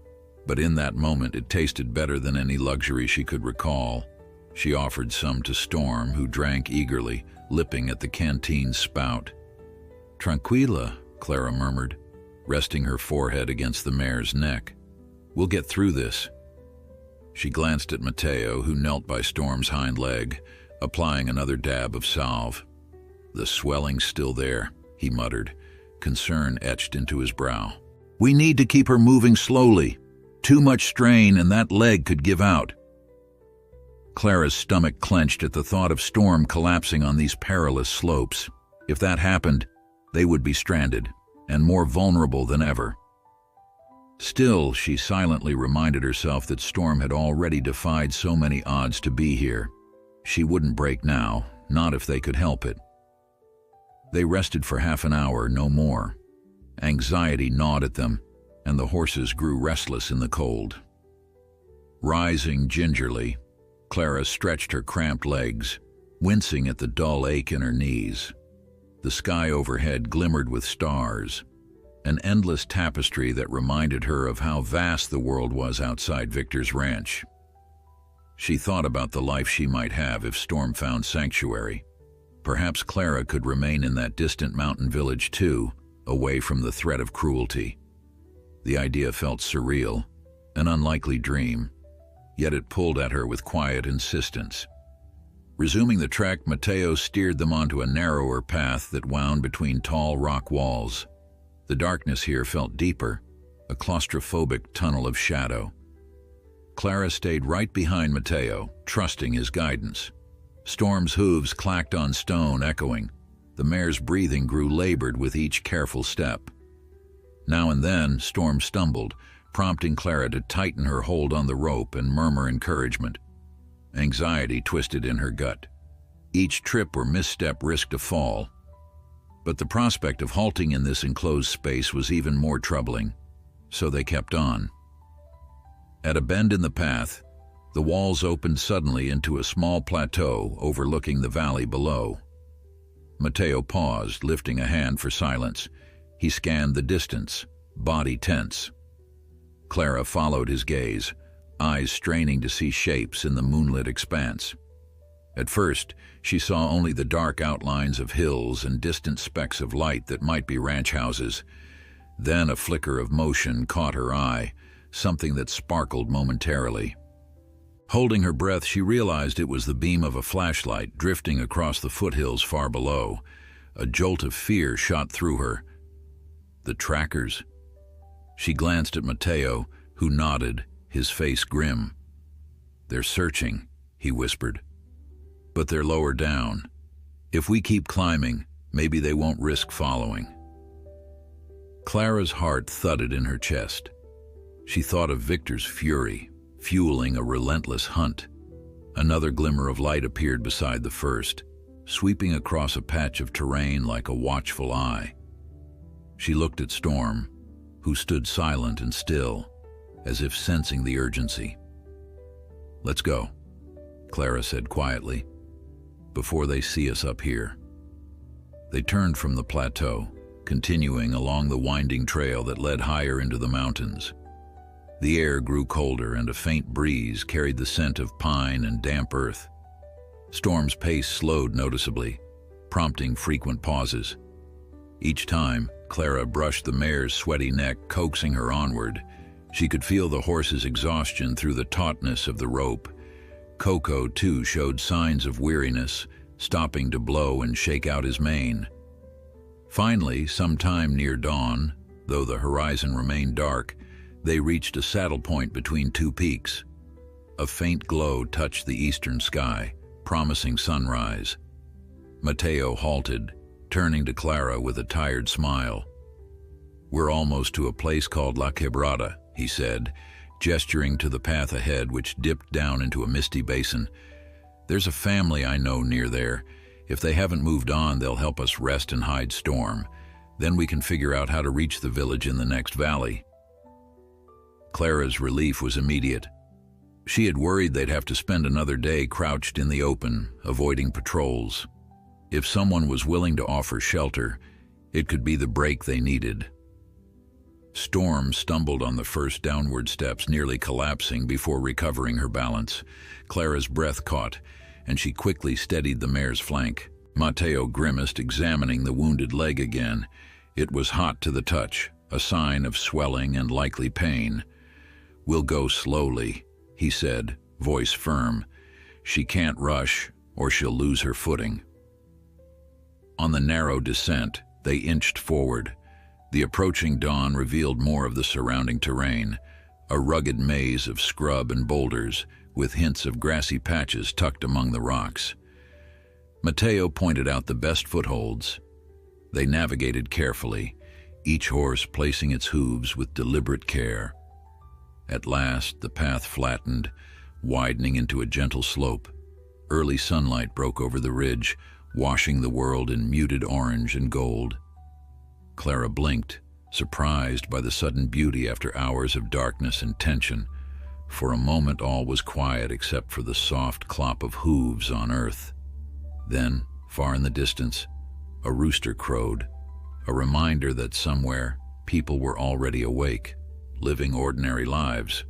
but in that moment it tasted better than any luxury she could recall. She offered some to Storm, who drank eagerly, lipping at the canteen's spout. "Tranquila," Clara murmured, resting her forehead against the mare's neck. "We'll get through this." She glanced at Mateo, who knelt by Storm's hind leg, applying another dab of salve. "The swelling's still there," he muttered, concern etched into his brow. "We need to keep her moving slowly. Too much strain and that leg could give out." Clara's stomach clenched at the thought of Storm collapsing on these perilous slopes. If that happened, they would be stranded, and more vulnerable than ever. Still, she silently reminded herself that Storm had already defied so many odds to be here. She wouldn't break now, not if they could help it. They rested for half an hour, no more. Anxiety gnawed at them, and the horses grew restless in the cold. Rising gingerly, Clara stretched her cramped legs, wincing at the dull ache in her knees. The sky overhead glimmered with stars, an endless tapestry that reminded her of how vast the world was outside Victor's ranch. She thought about the life she might have if Storm found sanctuary. Perhaps Clara could remain in that distant mountain village too, away from the threat of cruelty. The idea felt surreal, an unlikely dream, yet it pulled at her with quiet insistence. Resuming the trek, Mateo steered them onto a narrower path that wound between tall rock walls. The darkness here felt deeper, a claustrophobic tunnel of shadow. Clara stayed right behind Mateo, trusting his guidance. Storm's hooves clacked on stone, echoing. The mare's breathing grew labored with each careful step. Now and then, Storm stumbled, prompting Clara to tighten her hold on the rope and murmur encouragement. Anxiety twisted in her gut. Each trip or misstep risked a fall. But the prospect of halting in this enclosed space was even more troubling, so they kept on. At a bend in the path, the walls opened suddenly into a small plateau overlooking the valley below. Mateo paused, lifting a hand for silence. He scanned the distance, body tense. Clara followed his gaze, eyes straining to see shapes in the moonlit expanse. At first, she saw only the dark outlines of hills and distant specks of light that might be ranch houses. Then a flicker of motion caught her eye, something that sparkled momentarily. Holding her breath, she realized it was the beam of a flashlight drifting across the foothills far below. A jolt of fear shot through her. The trackers? She glanced at Mateo, who nodded, his face grim. "They're searching," he whispered. "But they're lower down. If we keep climbing, maybe they won't risk following." Clara's heart thudded in her chest. She thought of Victor's fury, fueling a relentless hunt. Another glimmer of light appeared beside the first, sweeping across a patch of terrain like a watchful eye. She looked at Storm, who stood silent and still, as if sensing the urgency. "Let's go," Clara said quietly, "before they see us up here." They turned from the plateau, continuing along the winding trail that led higher into the mountains. The air grew colder and a faint breeze carried the scent of pine and damp earth. Storm's pace slowed noticeably, prompting frequent pauses. Each time, Clara brushed the mare's sweaty neck, coaxing her onward. She could feel the horse's exhaustion through the tautness of the rope. Coco, too, showed signs of weariness, stopping to blow and shake out his mane. Finally, sometime near dawn, though the horizon remained dark, they reached a saddle point between two peaks. A faint glow touched the eastern sky, promising sunrise. Mateo halted, turning to Clara with a tired smile. "We're almost to a place called La Quebrada," he said, gesturing to the path ahead which dipped down into a misty basin. "There's a family I know near there. If they haven't moved on, they'll help us rest and hide Storm. Then we can figure out how to reach the village in the next valley." Clara's relief was immediate. She had worried they'd have to spend another day crouched in the open, avoiding patrols. If someone was willing to offer shelter, it could be the break they needed. Storm stumbled on the first downward steps, nearly collapsing before recovering her balance. Clara's breath caught, and she quickly steadied the mare's flank. Mateo grimaced, examining the wounded leg again. It was hot to the touch, a sign of swelling and likely pain. "We'll go slowly," he said, voice firm. "She can't rush, or she'll lose her footing." On the narrow descent, they inched forward. The approaching dawn revealed more of the surrounding terrain, a rugged maze of scrub and boulders, with hints of grassy patches tucked among the rocks. Mateo pointed out the best footholds. They navigated carefully, each horse placing its hooves with deliberate care. At last, the path flattened, widening into a gentle slope. Early sunlight broke over the ridge, washing the world in muted orange and gold. Clara blinked, surprised by the sudden beauty after hours of darkness and tension. For a moment all was quiet except for the soft clop of hooves on earth. Then, far in the distance, a rooster crowed, a reminder that somewhere people were already awake, living ordinary lives.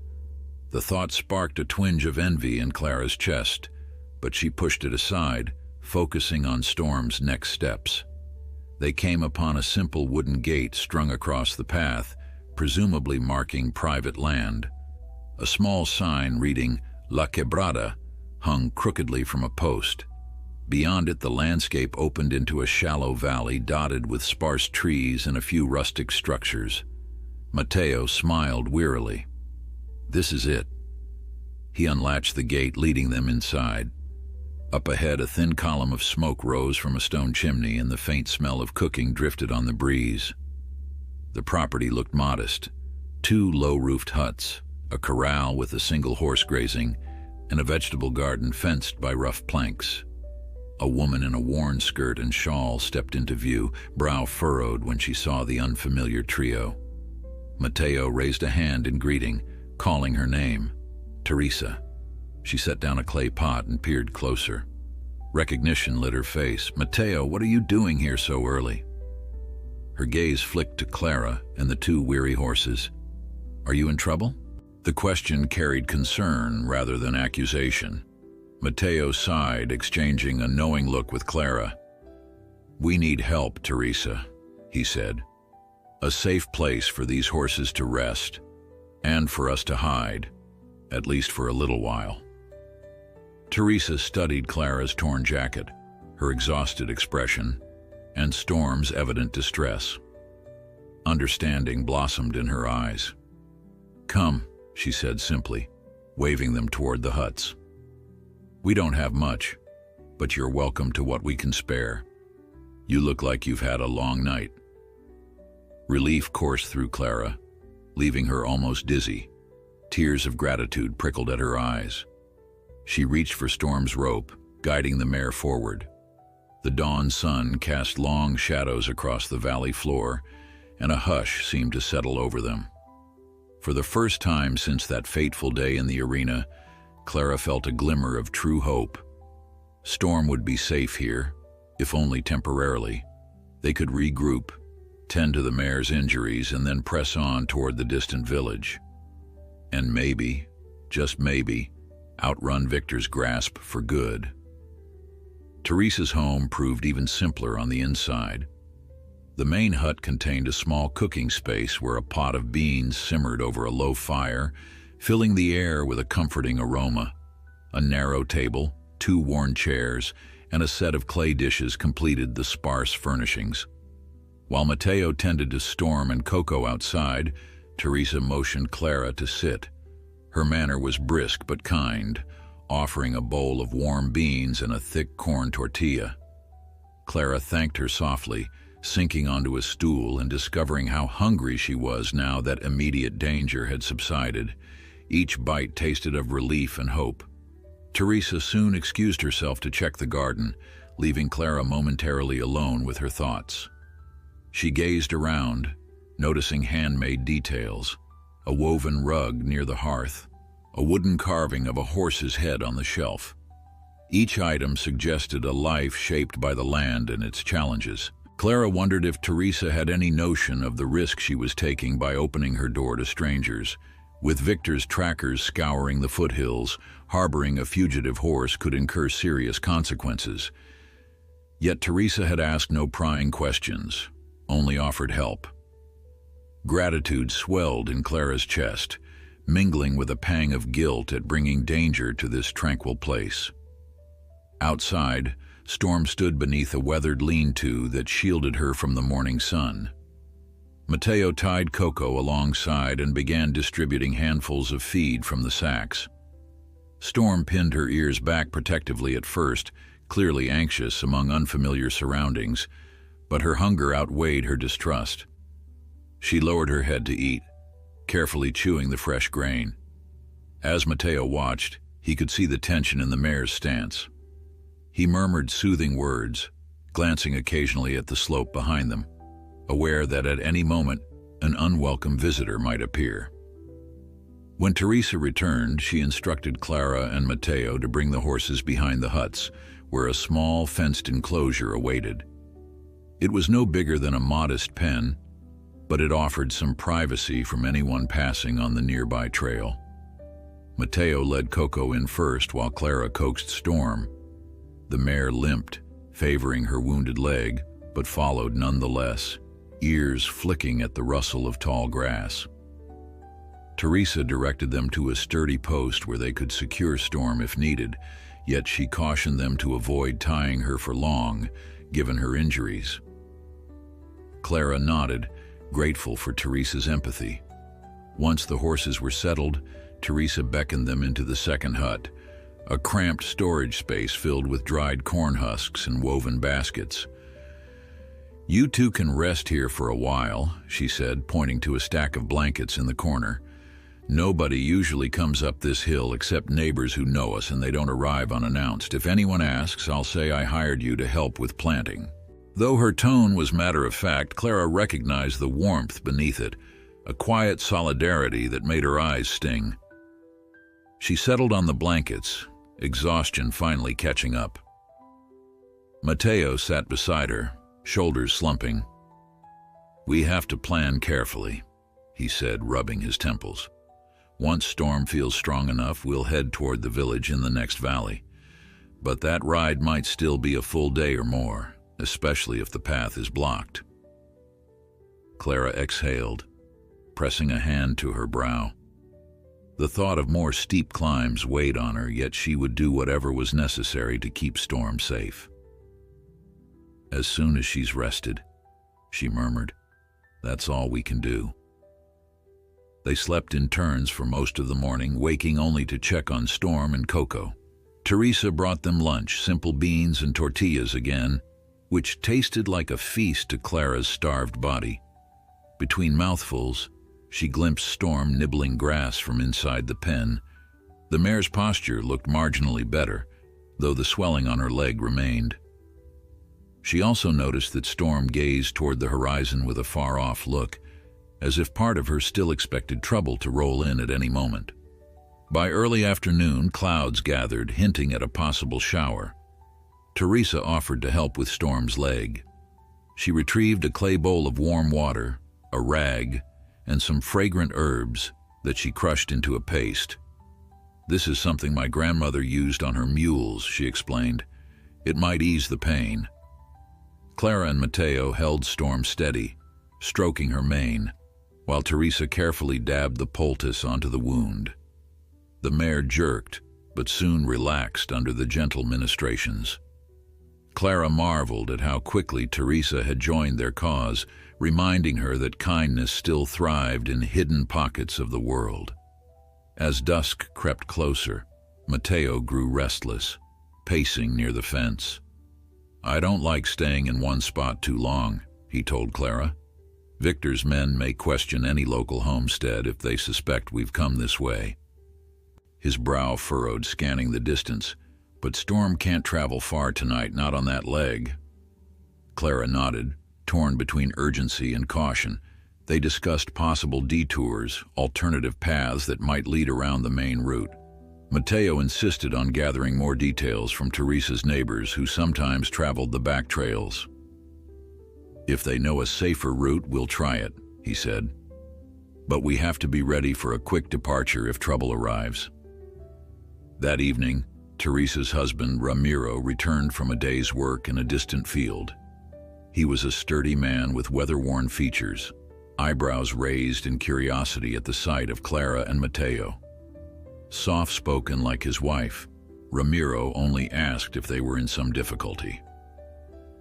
The thought sparked a twinge of envy in Clara's chest, but she pushed it aside, focusing on Storm's next steps. They came upon a simple wooden gate strung across the path, presumably marking private land. A small sign reading La Quebrada hung crookedly from a post. Beyond it, the landscape opened into a shallow valley dotted with sparse trees and a few rustic structures. Mateo smiled wearily. "This is it." He unlatched the gate, leading them inside. Up ahead, a thin column of smoke rose from a stone chimney, and the faint smell of cooking drifted on the breeze. The property looked modest. 2 low-roofed huts, a corral with a single horse grazing, and a vegetable garden fenced by rough planks. A woman in a worn skirt and shawl stepped into view, brow furrowed when she saw the unfamiliar trio. Mateo raised a hand in greeting, calling her name. "Teresa." She set down a clay pot and peered closer. Recognition lit her face. "Mateo, what are you doing here so early?" Her gaze flicked to Clara and the 2 weary horses. "Are you in trouble?" The question carried concern rather than accusation. Mateo sighed, exchanging a knowing look with Clara. "We need help, Teresa," he said. "A safe place for these horses to rest. and for us to hide, at least for a little while. Teresa studied Clara's torn jacket, her exhausted expression, and Storm's evident distress. Understanding blossomed in her eyes. "Come," she said simply, waving them toward the huts. "We don't have much, but you're welcome to what we can spare. You look like you've had a long night." Relief coursed through Clara, leaving her almost dizzy. Tears of gratitude prickled at her eyes. She reached for Storm's rope, guiding the mare forward. The dawn sun cast long shadows across the valley floor, and a hush seemed to settle over them. For the first time since that fateful day in the arena, Clara felt a glimmer of true hope. Storm would be safe here, if only temporarily. They could regroup, tend to the mare's injuries, and then press on toward the distant village. And maybe, just maybe, outrun Victor's grasp for good. Teresa's home proved even simpler on the inside. The main hut contained a small cooking space where a pot of beans simmered over a low fire, filling the air with a comforting aroma. A narrow table, 2 worn chairs, and a set of clay dishes completed the sparse furnishings. While Mateo tended to Storm and Coco outside, Teresa motioned Clara to sit. Her manner was brisk but kind, offering a bowl of warm beans and a thick corn tortilla. Clara thanked her softly, sinking onto a stool and discovering how hungry she was now that immediate danger had subsided. Each bite tasted of relief and hope. Teresa soon excused herself to check the garden, leaving Clara momentarily alone with her thoughts. She gazed around, noticing handmade details, a woven rug near the hearth, a wooden carving of a horse's head on the shelf. Each item suggested a life shaped by the land and its challenges. Clara wondered if Teresa had any notion of the risk she was taking by opening her door to strangers. With Victor's trackers scouring the foothills, harboring a fugitive horse could incur serious consequences. Yet Teresa had asked no prying questions, only offered help. Gratitude swelled in Clara's chest, mingling with a pang of guilt at bringing danger to this tranquil place. Outside, Storm stood beneath a weathered lean-to that shielded her from the morning sun. Mateo tied Coco alongside and began distributing handfuls of feed from the sacks. Storm pinned her ears back protectively at first, clearly anxious among unfamiliar surroundings, but her hunger outweighed her distrust. She lowered her head to eat, carefully chewing the fresh grain. As Mateo watched, he could see the tension in the mare's stance. He murmured soothing words, glancing occasionally at the slope behind them, aware that at any moment an unwelcome visitor might appear. When Teresa returned, she instructed Clara and Mateo to bring the horses behind the huts, where a small fenced enclosure awaited. It was no bigger than a modest pen, but it offered some privacy from anyone passing on the nearby trail. Mateo led Coco in first while Clara coaxed Storm. The mare limped, favoring her wounded leg, but followed nonetheless, ears flicking at the rustle of tall grass. Teresa directed them to a sturdy post where they could secure Storm if needed, yet she cautioned them to avoid tying her for long, given her injuries. Clara nodded, grateful for Teresa's empathy. Once the horses were settled, Teresa beckoned them into the second hut, a cramped storage space filled with dried corn husks and woven baskets. "You two can rest here for a while," she said, pointing to a stack of blankets in the corner. "Nobody usually comes up this hill except neighbors who know us, and they don't arrive unannounced. If anyone asks, I'll say I hired you to help with planting." Though her tone was matter-of-fact, Clara recognized the warmth beneath it, a quiet solidarity that made her eyes sting. She settled on the blankets, exhaustion finally catching up. Mateo sat beside her, shoulders slumping. "We have to plan carefully," he said, rubbing his temples. "Once Storm feels strong enough, we'll head toward the village in the next valley. But that ride might still be a full day or more, especially if the path is blocked." Clara exhaled, pressing a hand to her brow. The thought of more steep climbs weighed on her, yet she would do whatever was necessary to keep Storm safe. "As soon as she's rested," she murmured. "That's all we can do." They slept in turns for most of the morning, waking only to check on Storm and Coco. Teresa brought them lunch, simple beans and tortillas again, which tasted like a feast to Clara's starved body. Between mouthfuls, she glimpsed Storm nibbling grass from inside the pen. The mare's posture looked marginally better, though the swelling on her leg remained. She also noticed that Storm gazed toward the horizon with a far-off look, as if part of her still expected trouble to roll in at any moment. By early afternoon, clouds gathered, hinting at a possible shower. Teresa offered to help with Storm's leg. She retrieved a clay bowl of warm water, a rag, and some fragrant herbs that she crushed into a paste. "This is something my grandmother used on her mules," she explained. "It might ease the pain." Clara and Mateo held Storm steady, stroking her mane, while Teresa carefully dabbed the poultice onto the wound. The mare jerked, but soon relaxed under the gentle ministrations. Clara marveled at how quickly Teresa had joined their cause, reminding her that kindness still thrived in hidden pockets of the world. As dusk crept closer, Mateo grew restless, pacing near the fence. "I don't like staying in one spot too long," he told Clara. "Victor's men may question any local homestead if they suspect we've come this way." His brow furrowed, scanning the distance. "But Storm can't travel far tonight, not on that leg." Clara nodded, torn between urgency and caution. They discussed possible detours, alternative paths that might lead around the main route. Mateo insisted on gathering more details from Teresa's neighbors, who sometimes traveled the back trails. "If they know a safer route, we'll try it," he said. "But we have to be ready for a quick departure if trouble arrives." That evening, Teresa's husband, Ramiro, returned from a day's work in a distant field. He was a sturdy man with weather-worn features, eyebrows raised in curiosity at the sight of Clara and Mateo. Soft-spoken like his wife, Ramiro only asked if they were in some difficulty.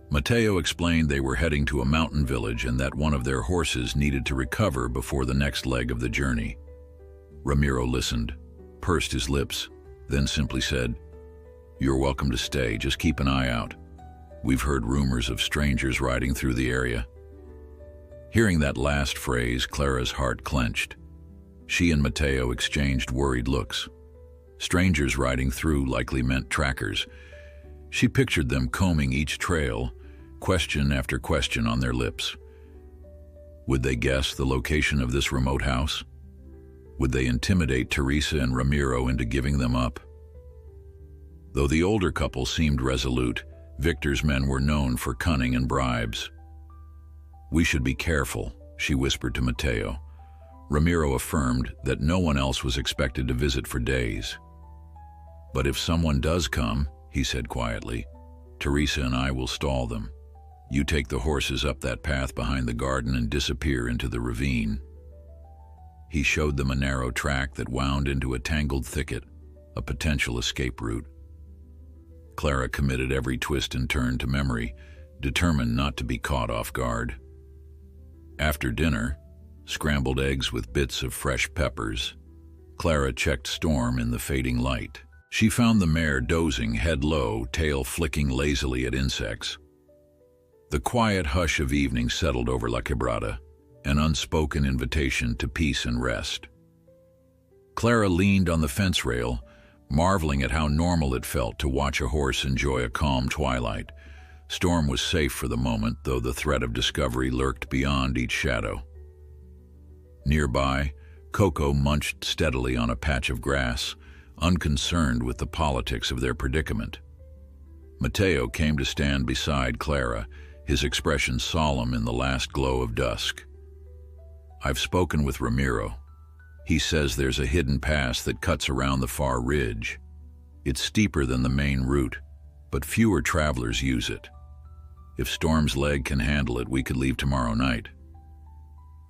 Mateo explained they were heading to a mountain village and that one of their horses needed to recover before the next leg of the journey. Ramiro listened, pursed his lips, then simply said, "You're welcome to stay, just keep an eye out. We've heard rumors of strangers riding through the area." Hearing that last phrase, Clara's heart clenched. She and Mateo exchanged worried looks. Strangers riding through likely meant trackers. She pictured them combing each trail, question after question on their lips. Would they guess the location of this remote house? Would they intimidate Teresa and Ramiro into giving them up? Though the older couple seemed resolute, Victor's men were known for cunning and bribes. "We should be careful," she whispered to Mateo. Ramiro affirmed that no one else was expected to visit for days. "But if someone does come," he said quietly, "Teresa and I will stall them. You take the horses up that path behind the garden and disappear into the ravine." He showed them a narrow track that wound into a tangled thicket, a potential escape route. Clara committed every twist and turn to memory, determined not to be caught off guard. After dinner, scrambled eggs with bits of fresh peppers, Clara checked Storm in the fading light. She found the mare dozing, head low, tail flicking lazily at insects. The quiet hush of evening settled over La Quebrada, an unspoken invitation to peace and rest. Clara leaned on the fence rail, marveling at how normal it felt to watch a horse enjoy a calm twilight. Storm was safe for the moment, though the threat of discovery lurked beyond each shadow. Nearby, Coco munched steadily on a patch of grass, unconcerned with the politics of their predicament. Mateo came to stand beside Clara, his expression solemn in the last glow of dusk. "I've spoken with Ramiro. He says there's a hidden pass that cuts around the far ridge. It's steeper than the main route, but fewer travelers use it. If Storm's leg can handle it, we could leave tomorrow night."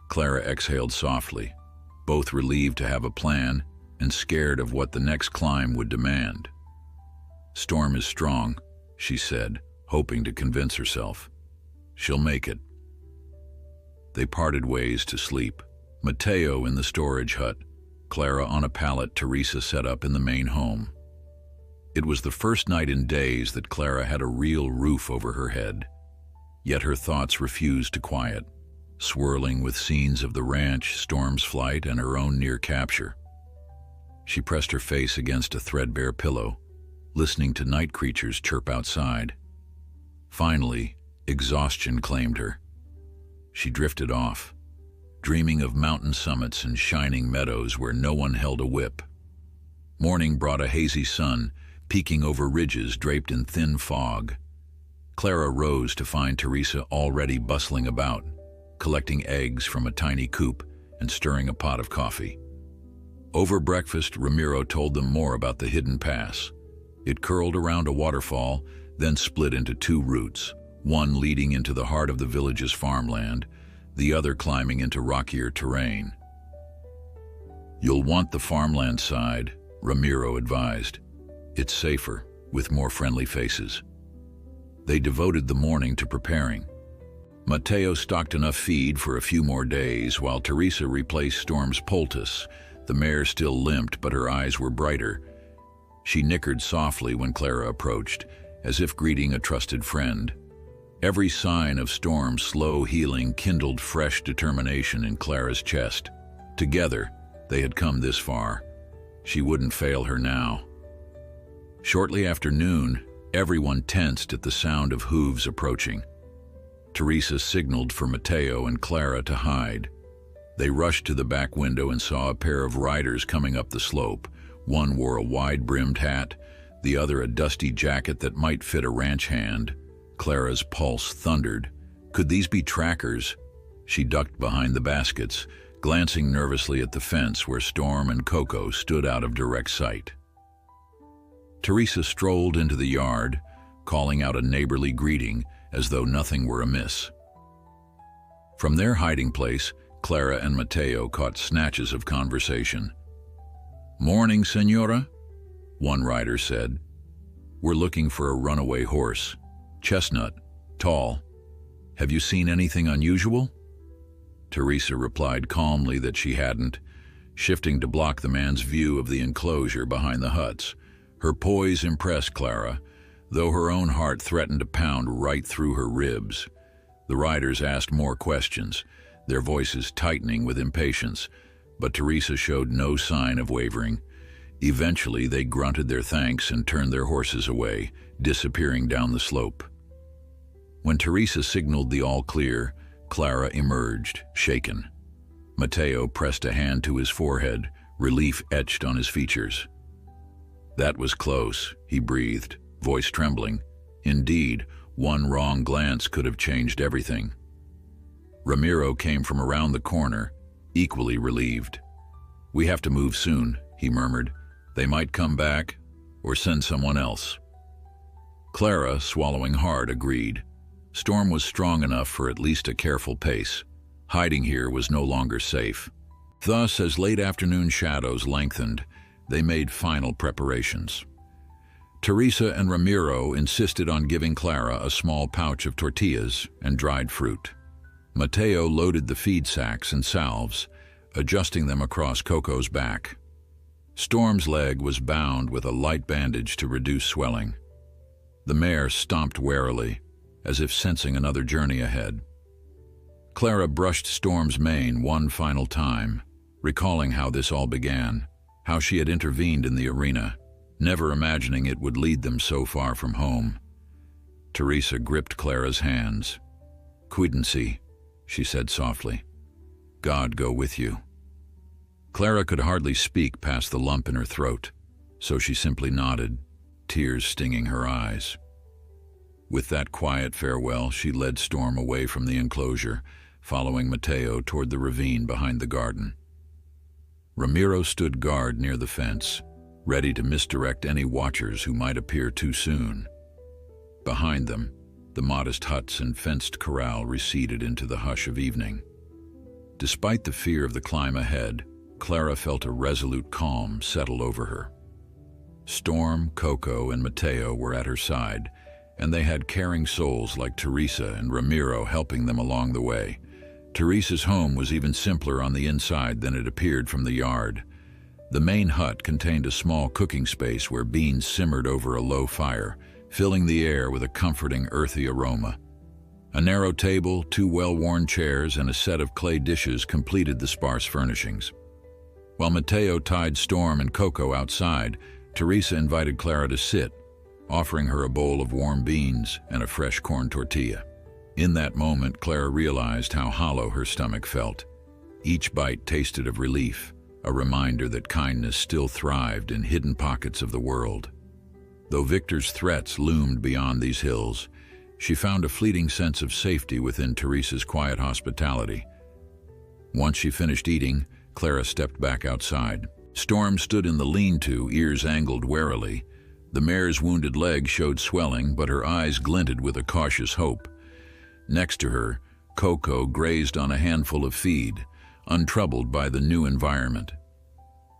Clara exhaled softly, both relieved to have a plan, and scared of what the next climb would demand. "Storm is strong," she said, hoping to convince herself. "She'll make it." They parted ways to sleep. Mateo in the storage hut, Clara on a pallet Teresa set up in the main home. It was the first night in days that Clara had a real roof over her head. Yet her thoughts refused to quiet, swirling with scenes of the ranch, Storm's flight, and her own near capture. She pressed her face against a threadbare pillow, listening to night creatures chirp outside. Finally, exhaustion claimed her. She drifted off, dreaming of mountain summits and shining meadows where no one held a whip. Morning brought a hazy sun, peeking over ridges draped in thin fog. Clara rose to find Teresa already bustling about, collecting eggs from a tiny coop and stirring a pot of coffee. Over breakfast, Ramiro told them more about the hidden pass. It curled around a waterfall, then split into two routes, one leading into the heart of the village's farmland, the other climbing into rockier terrain. "You'll want the farmland side," Ramiro advised. "It's safer, with more friendly faces." They devoted the morning to preparing. Mateo stocked enough feed for a few more days, while Teresa replaced Storm's poultice. The mare still limped, but her eyes were brighter. She nickered softly when Clara approached, as if greeting a trusted friend. Every sign of Storm's slow healing kindled fresh determination in Clara's chest. Together, they had come this far. She wouldn't fail her now. Shortly after noon, everyone tensed at the sound of hooves approaching. Teresa signaled for Mateo and Clara to hide. They rushed to the back window and saw a pair of riders coming up the slope. One wore a wide-brimmed hat, the other a dusty jacket that might fit a ranch hand. Clara's pulse thundered. Could these be trackers? She ducked behind the baskets, glancing nervously at the fence where Storm and Coco stood out of direct sight. Teresa strolled into the yard, calling out a neighborly greeting as though nothing were amiss. From their hiding place, Clara and Mateo caught snatches of conversation. "Morning, Senora," one rider said. "We're looking for a runaway horse. Chestnut, tall. Have you seen anything unusual?" Teresa replied calmly that she hadn't, shifting to block the man's view of the enclosure behind the huts. Her poise impressed Clara, though her own heart threatened to pound right through her ribs. The riders asked more questions, their voices tightening with impatience, but Teresa showed no sign of wavering. Eventually, they grunted their thanks and turned their horses away, disappearing down the slope. When Teresa signaled the all clear, Clara emerged, shaken. Mateo pressed a hand to his forehead, relief etched on his features. "That was close," he breathed, voice trembling. Indeed, one wrong glance could have changed everything. Ramiro came from around the corner, equally relieved. "We have to move soon," he murmured. "They might come back, or send someone else." Clara, swallowing hard, agreed. Storm was strong enough for at least a careful pace. Hiding here was no longer safe. Thus, as late afternoon shadows lengthened, they made final preparations. Teresa and Ramiro insisted on giving Clara a small pouch of tortillas and dried fruit. Mateo loaded the feed sacks and salves, adjusting them across Coco's back. Storm's leg was bound with a light bandage to reduce swelling. The mare stomped warily, as if sensing another journey ahead. Clara brushed Storm's mane one final time, recalling how this all began, how she had intervened in the arena, never imagining it would lead them so far from home. Teresa gripped Clara's hands. "Cuídense," she said softly. "God go with you." Clara could hardly speak past the lump in her throat, so she simply nodded, tears stinging her eyes. With that quiet farewell, she led Storm away from the enclosure, following Mateo toward the ravine behind the garden. Ramiro stood guard near the fence, ready to misdirect any watchers who might appear too soon. Behind them, the modest huts and fenced corral receded into the hush of evening. Despite the fear of the climb ahead, Clara felt a resolute calm settle over her. Storm, Coco, and Mateo were at her side, and they had caring souls like Teresa and Ramiro helping them along the way. Teresa's home was even simpler on the inside than it appeared from the yard. The main hut contained a small cooking space where beans simmered over a low fire, filling the air with a comforting, earthy aroma. A narrow table, 2 well-worn chairs, and a set of clay dishes completed the sparse furnishings. While Mateo tied Storm and Coco outside, Teresa invited Clara to sit, offering her a bowl of warm beans and a fresh corn tortilla. In that moment, Clara realized how hollow her stomach felt. Each bite tasted of relief, a reminder that kindness still thrived in hidden pockets of the world. Though Victor's threats loomed beyond these hills, she found a fleeting sense of safety within Teresa's quiet hospitality. Once she finished eating, Clara stepped back outside. Storm stood in the lean-to, ears angled warily. The mare's wounded leg showed swelling, but her eyes glinted with a cautious hope. Next to her, Coco grazed on a handful of feed, untroubled by the new environment.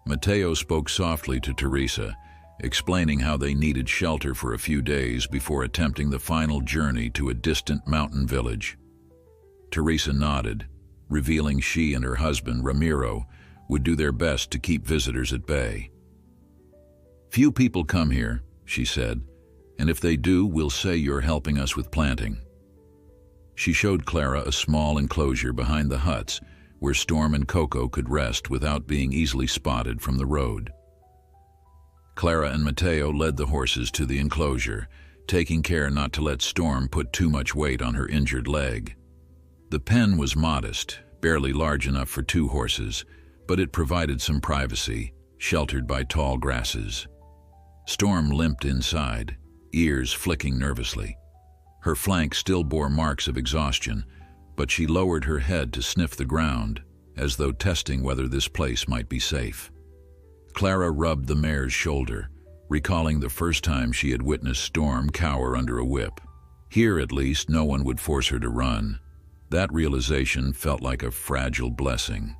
Mateo spoke softly to Teresa, explaining how they needed shelter for a few days before attempting the final journey to a distant mountain village. Teresa nodded, revealing she and her husband, Ramiro, would do their best to keep visitors at bay. "Few people come here," she said, "and if they do, we'll say you're helping us with planting." She showed Clara a small enclosure behind the huts where Storm and Coco could rest without being easily spotted from the road. Clara and Mateo led the horses to the enclosure, taking care not to let Storm put too much weight on her injured leg. The pen was modest, barely large enough for 2 horses, but it provided some privacy, sheltered by tall grasses. Storm limped inside, ears flicking nervously. Her flank still bore marks of exhaustion, but she lowered her head to sniff the ground, as though testing whether this place might be safe. Clara rubbed the mare's shoulder, recalling the first time she had witnessed Storm cower under a whip. Here, at least, no one would force her to run. That realization felt like a fragile blessing.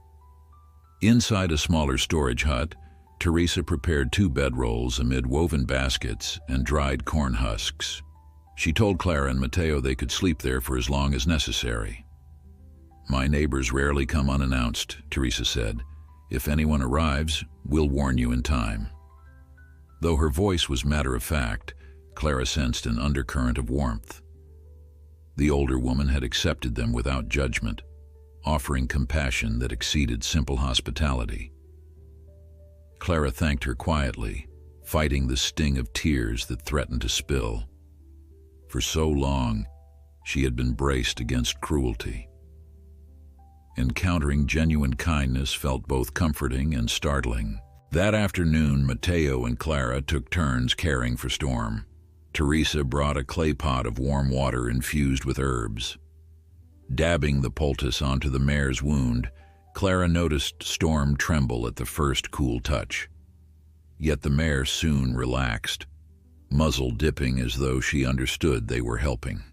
Inside a smaller storage hut, Teresa prepared 2 bedrolls amid woven baskets and dried corn husks. She told Clara and Mateo they could sleep there for as long as necessary. "My neighbors rarely come unannounced," Teresa said. "If anyone arrives, we'll warn you in time." Though her voice was matter-of-fact, Clara sensed an undercurrent of warmth. The older woman had accepted them without judgment, offering compassion that exceeded simple hospitality. Clara thanked her quietly, fighting the sting of tears that threatened to spill. For so long, she had been braced against cruelty. Encountering genuine kindness felt both comforting and startling. That afternoon, Mateo and Clara took turns caring for Storm. Teresa brought a clay pot of warm water infused with herbs. Dabbing the poultice onto the mare's wound, Clara noticed Storm tremble at the first cool touch. Yet the mare soon relaxed, muzzle dipping as though she understood they were helping.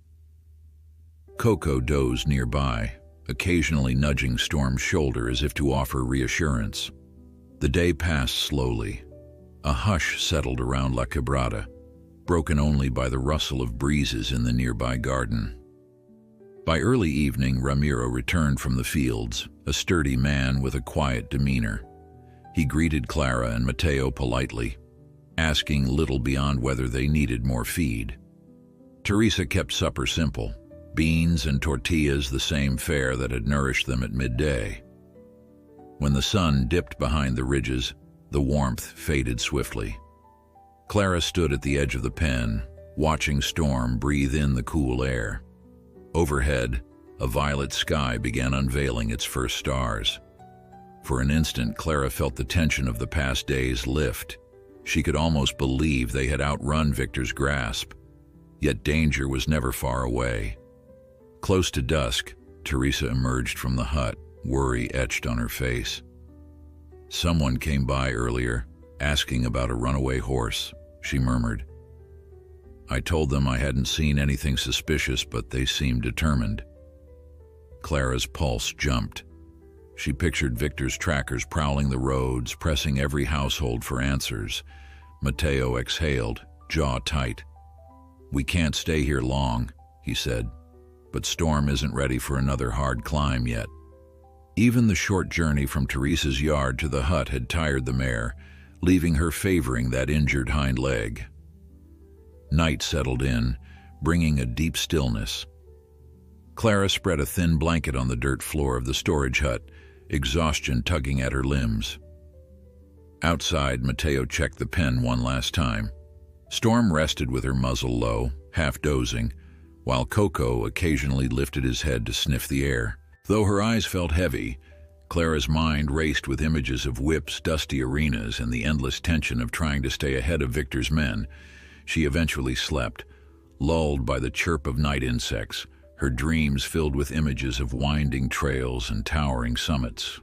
Coco dozed nearby, occasionally nudging Storm's shoulder as if to offer reassurance. The day passed slowly. A hush settled around La Quebrada, broken only by the rustle of breezes in the nearby garden. By early evening, Ramiro returned from the fields, a sturdy man with a quiet demeanor. He greeted Clara and Mateo politely, asking little beyond whether they needed more feed. Teresa kept supper simple, beans and tortillas, the same fare that had nourished them at midday. When the sun dipped behind the ridges, the warmth faded swiftly. Clara stood at the edge of the pen, watching Storm breathe in the cool air. Overhead, a violet sky began unveiling its first stars. For an instant, Clara felt the tension of the past days lift. She could almost believe they had outrun Victor's grasp. Yet danger was never far away. Close to dusk, Teresa emerged from the hut, worry etched on her face. "Someone came by earlier, asking about a runaway horse," she murmured. "I told them I hadn't seen anything suspicious, but they seemed determined." Clara's pulse jumped. She pictured Victor's trackers prowling the roads, pressing every household for answers. Mateo exhaled, jaw tight. "We can't stay here long," he said, "but Storm isn't ready for another hard climb yet." Even the short journey from Teresa's yard to the hut had tired the mare, leaving her favoring that injured hind leg. Night settled in, bringing a deep stillness. Clara spread a thin blanket on the dirt floor of the storage hut, exhaustion tugging at her limbs. Outside, Mateo checked the pen one last time. Storm rested with her muzzle low, half dozing, while Coco occasionally lifted his head to sniff the air. Though her eyes felt heavy, Clara's mind raced with images of whips, dusty arenas, and the endless tension of trying to stay ahead of Victor's men. She eventually slept, lulled by the chirp of night insects, her dreams filled with images of winding trails and towering summits.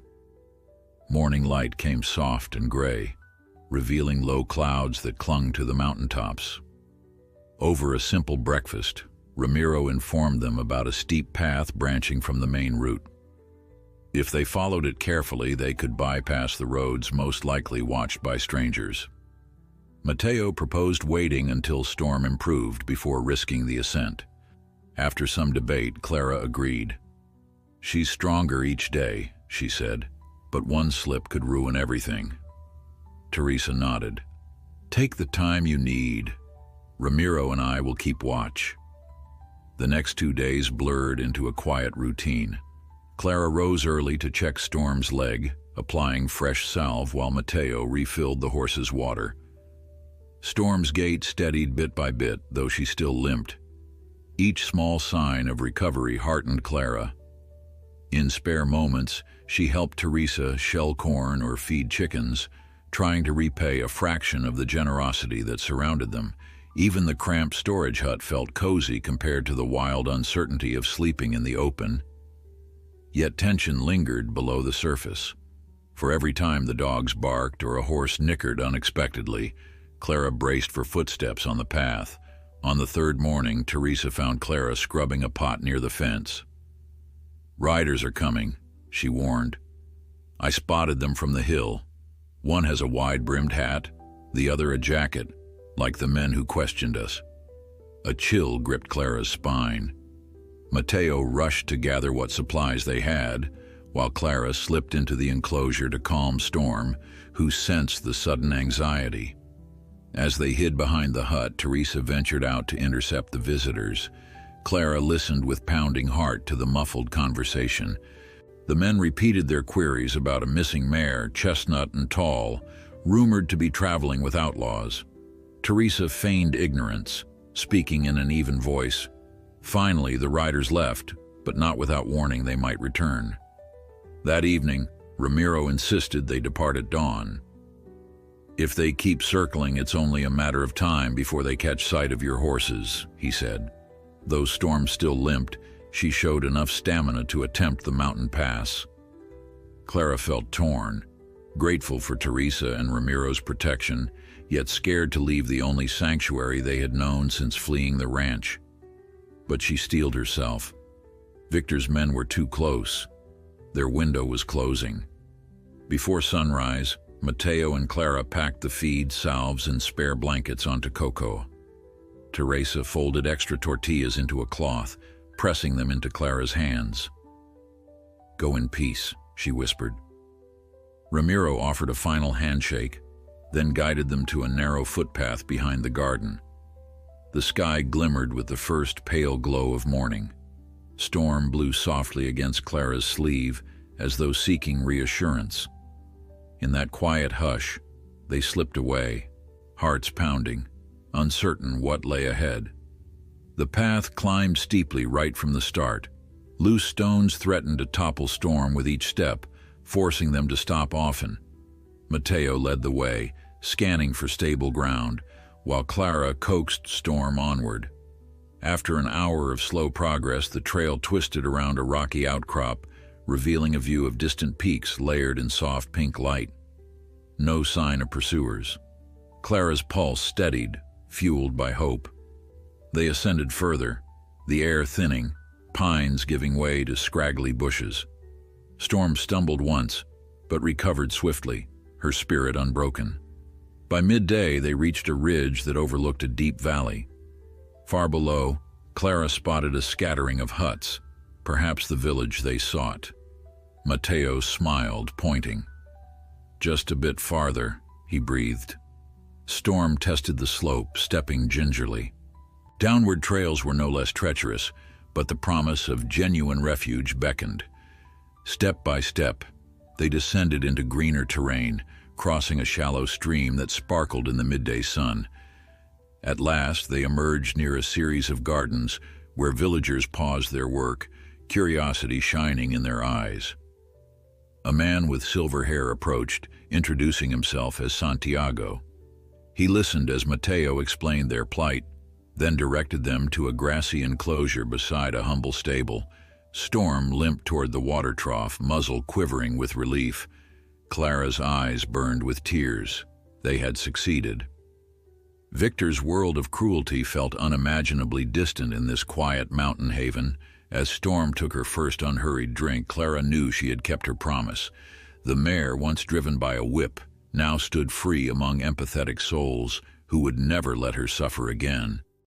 Morning light came soft and gray, revealing low clouds that clung to the mountaintops. Over a simple breakfast, Ramiro informed them about a steep path branching from the main route. If they followed it carefully, they could bypass the roads most likely watched by strangers. Mateo proposed waiting until Storm improved before risking the ascent. After some debate, Clara agreed. "She's stronger each day," she said, "but one slip could ruin everything." Teresa nodded. "Take the time you need. Ramiro and I will keep watch." The next 2 days blurred into a quiet routine. Clara rose early to check Storm's leg, applying fresh salve while Mateo refilled the horse's water. Storm's gait steadied bit by bit, though she still limped. Each small sign of recovery heartened Clara. In spare moments, she helped Teresa shell corn or feed chickens, trying to repay a fraction of the generosity that surrounded them. Even the cramped storage hut felt cozy compared to the wild uncertainty of sleeping in the open. Yet tension lingered below the surface. For every time the dogs barked or a horse nickered unexpectedly, Clara braced for footsteps on the path. On the third morning, Teresa found Clara scrubbing a pot near the fence. "Riders are coming," she warned. "I spotted them from the hill. One has a wide-brimmed hat, the other a jacket, like the men who questioned us." A chill gripped Clara's spine. Mateo rushed to gather what supplies they had, while Clara slipped into the enclosure to calm Storm, who sensed the sudden anxiety. As they hid behind the hut, Teresa ventured out to intercept the visitors. Clara listened with pounding heart to the muffled conversation. The men repeated their queries about a missing mare, chestnut and tall, rumored to be traveling with outlaws. Teresa feigned ignorance, speaking in an even voice. Finally, the riders left, but not without warning they might return. That evening, Ramiro insisted they depart at dawn. "If they keep circling, it's only a matter of time before they catch sight of your horses," he said. Though Storm still limped, she showed enough stamina to attempt the mountain pass. Clara felt torn, grateful for Teresa and Ramiro's protection, yet scared to leave the only sanctuary they had known since fleeing the ranch. But she steeled herself. Victor's men were too close. Their window was closing. Before sunrise, Mateo and Clara packed the feed, salves, and spare blankets onto Coco. Teresa folded extra tortillas into a cloth, pressing them into Clara's hands. "Go in peace," she whispered. Ramiro offered a final handshake, then guided them to a narrow footpath behind the garden. The sky glimmered with the first pale glow of morning. Storm blew softly against Clara's sleeve, as though seeking reassurance. In that quiet hush, they slipped away, hearts pounding, uncertain what lay ahead. The path climbed steeply right from the start. Loose stones threatened to topple Storm with each step, forcing them to stop often. Mateo led the way, scanning for stable ground, while Clara coaxed Storm onward. After an hour of slow progress, the trail twisted around a rocky outcrop, revealing a view of distant peaks layered in soft pink light. No sign of pursuers. Clara's pulse steadied, fueled by hope. They ascended further, the air thinning, pines giving way to scraggly bushes. Storm stumbled once, but recovered swiftly, her spirit unbroken. By midday, they reached a ridge that overlooked a deep valley. Far below, Clara spotted a scattering of huts, perhaps the village they sought. Mateo smiled, pointing. "Just a bit farther," he breathed. Storm tested the slope, stepping gingerly. Downward trails were no less treacherous, but the promise of genuine refuge beckoned. Step by step, they descended into greener terrain, crossing a shallow stream that sparkled in the midday sun. At last, they emerged near a series of gardens where villagers paused their work, curiosity shining in their eyes. A man with silver hair approached, introducing himself as Santiago. He listened as Mateo explained their plight, then directed them to a grassy enclosure beside a humble stable. Storm limped toward the water trough, muzzle quivering with relief. Clara's eyes burned with tears. They had succeeded. Victor's world of cruelty felt unimaginably distant in this quiet mountain haven. As Storm took her first unhurried drink, Clara knew she had kept her promise. The mare, once driven by a whip, now stood free among empathetic souls who would never let her suffer again.